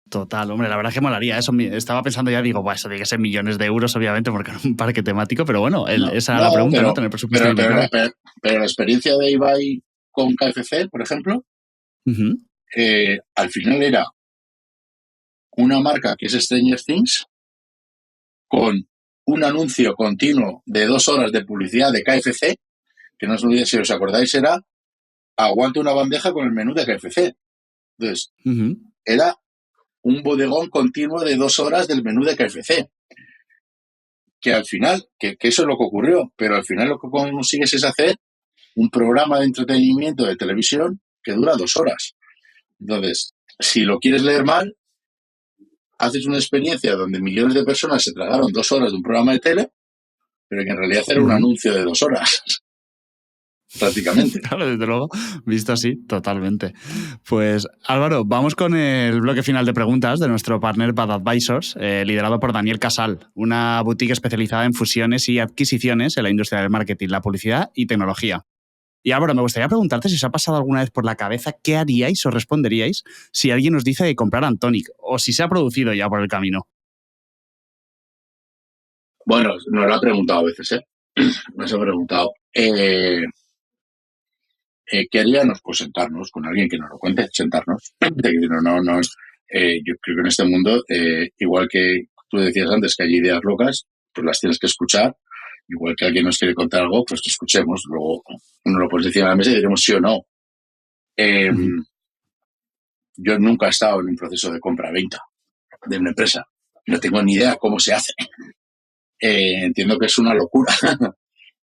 Total, hombre, la verdad es que molaría eso. Estaba pensando ya, digo, eso tiene que ser millones de euros, obviamente, porque es un parque temático, pero bueno, No, esa era la no, pregunta, ¿no? Tener presupuesto limitado. pero la experiencia de Ibai con KFC, por ejemplo, Ujú. al final era una marca que es Stranger Things con un anuncio continuo de 2 horas de publicidad de KFC, que no os olvidéis, si os acordáis, era aguante una bandeja con el menú de KFC. Entonces, Ujú. era un bodegón continuo de 2 horas del menú de KFC. Que al final, que eso es lo que ocurrió, pero al final lo que consigues es hacer un programa de entretenimiento de televisión que dura 2 horas. Entonces, si lo quieres leer mal, haces una experiencia donde millones de personas se tragaron 2 horas de un programa de tele, pero que en realidad era un Ujú. anuncio de 2 horas, prácticamente. Claro, desde luego, visto así, totalmente. Pues Álvaro, vamos con el bloque final de preguntas de nuestro partner Bad Advisors, liderado por Daniel Casal, una boutique especializada en fusiones y adquisiciones en la industria del marketing, la publicidad y tecnología. Y Álvaro, me gustaría preguntarte si os ha pasado alguna vez por la cabeza qué haríais o responderíais si alguien os dice de comprar Antonic o si se ha producido ya por el camino. Bueno, nos lo ha preguntado a veces, ¿eh? Nos ha preguntado. ¿Qué haríamos? Pues sentarnos con alguien que nos lo cuente, sentarnos. Yo creo que en este mundo, igual que tú decías antes que hay ideas locas, pues las tienes que escuchar. Igual que alguien nos quiere contar algo, pues que escuchemos. Luego uno lo puedes decir a la mesa y diremos sí o no. Eh, Ujú. yo nunca he estado en un proceso de compra-venta de una empresa. No tengo ni idea cómo se hace. Entiendo que es una locura.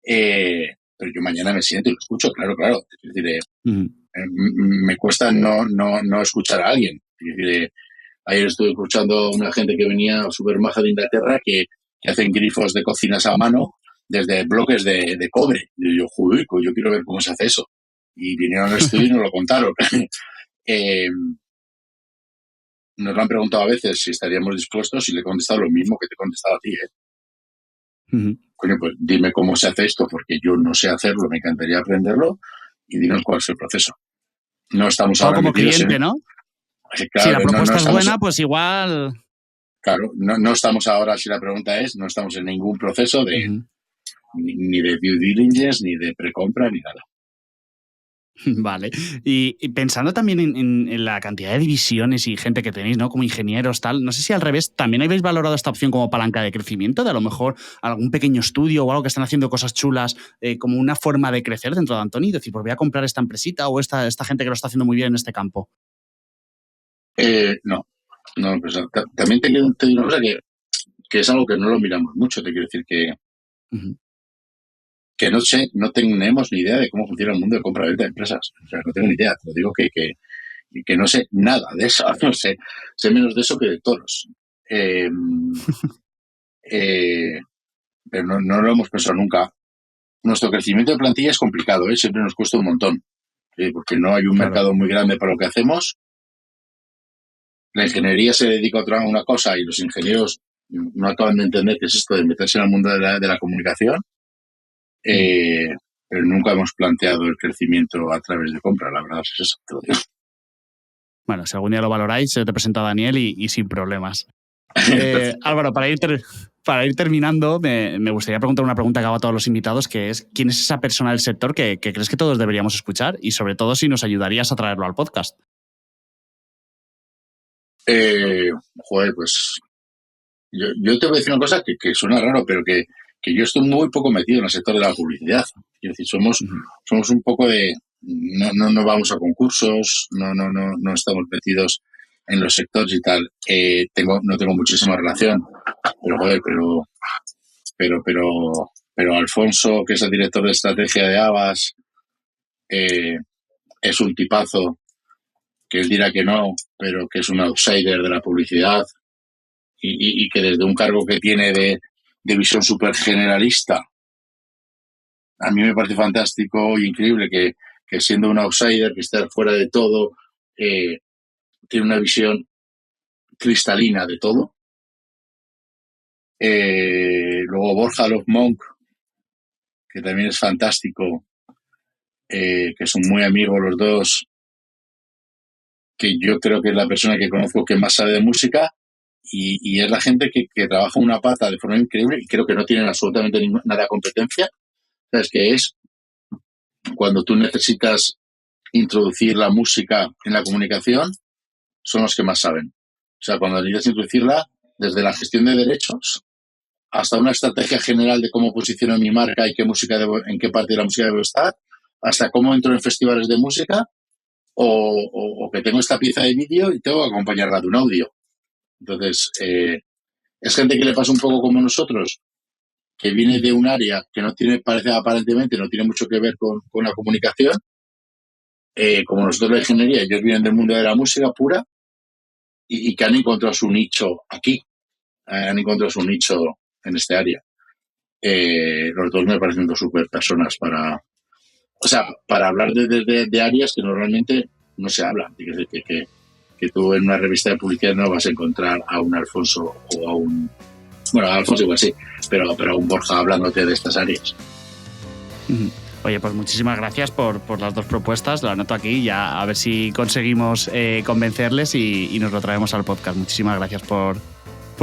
Pero yo mañana me siento y lo escucho, claro. Es decir, Ujú. me cuesta no escuchar a alguien. Es decir, ayer estuve escuchando a una gente que venía súper maja de Inglaterra que hacen grifos de cocinas a mano desde bloques de cobre. Y yo, joder, yo quiero ver cómo se hace eso. y vinieron al estudio y nos lo contaron. Nos lo han preguntado a veces si estaríamos dispuestos y le he contestado lo mismo que te he contestado a ti. Coño, pues dime cómo se hace esto, porque yo no sé hacerlo, me encantaría aprenderlo, y dinos cuál es el proceso. No estamos ahora como cliente, en... ¿no? Claro, si la propuesta no es estamos... buena, pues igual... Claro, no estamos ahora, si la pregunta es, no estamos en ningún proceso de ni de due diligence, ni de precompra, ni nada. Vale. Y pensando también en la cantidad de divisiones y gente que tenéis, ¿no? Como ingenieros, tal, no sé si al revés, ¿también habéis valorado esta opción como palanca de crecimiento? De a lo mejor algún pequeño estudio o algo que están haciendo cosas chulas como una forma de crecer dentro de Antoni, decir, pues voy a comprar esta empresita o esta gente que lo está haciendo muy bien en este campo. No, pues también te digo una cosa que es algo que no lo miramos mucho, te quiero decir que no sé, no tenemos ni idea de cómo funciona el mundo de compra-venta de empresas. O sea, no tengo ni idea. Te lo digo que no sé nada de eso. No sé menos de eso que de toros. Pero no lo hemos pensado nunca. Nuestro crecimiento de plantilla es complicado, siempre nos cuesta un montón. Porque no hay un mercado muy grande para lo que hacemos. La ingeniería se dedica a una cosa y los ingenieros no acaban de entender qué es esto de meterse en el mundo de la comunicación. Pero nunca hemos planteado el crecimiento a través de compra, la verdad es eso. Te lo digo. Bueno, si algún día lo valoráis, te presento a Daniel y sin problemas. Álvaro, para ir terminando, me gustaría preguntar una pregunta que hago a todos los invitados, que es ¿quién es esa persona del sector que crees que todos deberíamos escuchar? Y sobre todo, si nos ayudarías a traerlo al podcast. Pues yo te voy a decir una cosa que suena raro, pero que yo estoy muy poco metido en el sector de la publicidad. Es decir, somos un poco de... No vamos a concursos, no estamos metidos en los sectores y tal. No tengo muchísima relación, pero Alfonso, que es el director de estrategia de Havas, es un tipazo que él dirá que no, pero que es un outsider de la publicidad y que desde un cargo que tiene de visión súper generalista, a mí me parece fantástico y increíble que siendo un outsider, que esté fuera de todo, tiene una visión cristalina de todo. Luego Borja Lofmonk, que también es fantástico, que son muy amigos los dos, que yo creo que es la persona que conozco que más sabe de música y es la gente que trabaja una pata de forma increíble y creo que no tienen absolutamente nada de competencia. ¿Sabes qué es? Cuando tú necesitas introducir la música en la comunicación, son los que más saben. O sea, cuando necesitas introducirla, desde la gestión de derechos hasta una estrategia general de cómo posiciono mi marca y en qué parte de la música debo estar, hasta cómo entro en festivales de música o que tengo esta pieza de vídeo y tengo que acompañarla de un audio. Entonces, es gente que le pasa un poco como nosotros, que viene de un área que aparentemente no tiene mucho que ver con la comunicación, como nosotros la ingeniería, ellos vienen del mundo de la música pura y que han encontrado su nicho aquí, han encontrado su nicho en este área. Los dos me parecen dos super personas para hablar de áreas que normalmente no se hablan. Que tú en una revista de publicidad no vas a encontrar a un Alfonso o a un... Bueno, a Alfonso igual sí, pero a un Borja hablándote de estas áreas. Oye, pues muchísimas gracias por las dos propuestas. Lo anoto aquí ya a ver si conseguimos convencerles y nos lo traemos al podcast. Muchísimas gracias por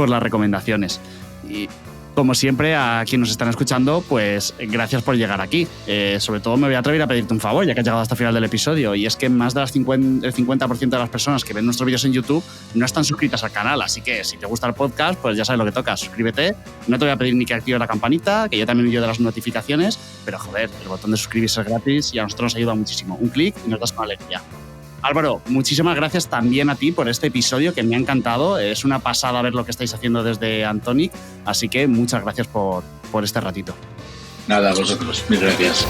las recomendaciones. Y como siempre, a quienes nos están escuchando, pues gracias por llegar aquí. Sobre todo me voy a atrever a pedirte un favor, ya que has llegado hasta el final del episodio, y es que más del 50% de las personas que ven nuestros vídeos en YouTube no están suscritas al canal, así que si te gusta el podcast, pues ya sabes lo que toca, suscríbete. No te voy a pedir ni que actives la campanita, que yo también huyo de las notificaciones, pero joder, el botón de suscribirse es gratis y a nosotros nos ayuda muchísimo. Un clic y nos das una alegría. Álvaro, muchísimas gracias también a ti por este episodio que me ha encantado. Es una pasada ver lo que estáis haciendo desde Antonic, así que muchas gracias por este ratito. Nada, a vosotros. Mil gracias.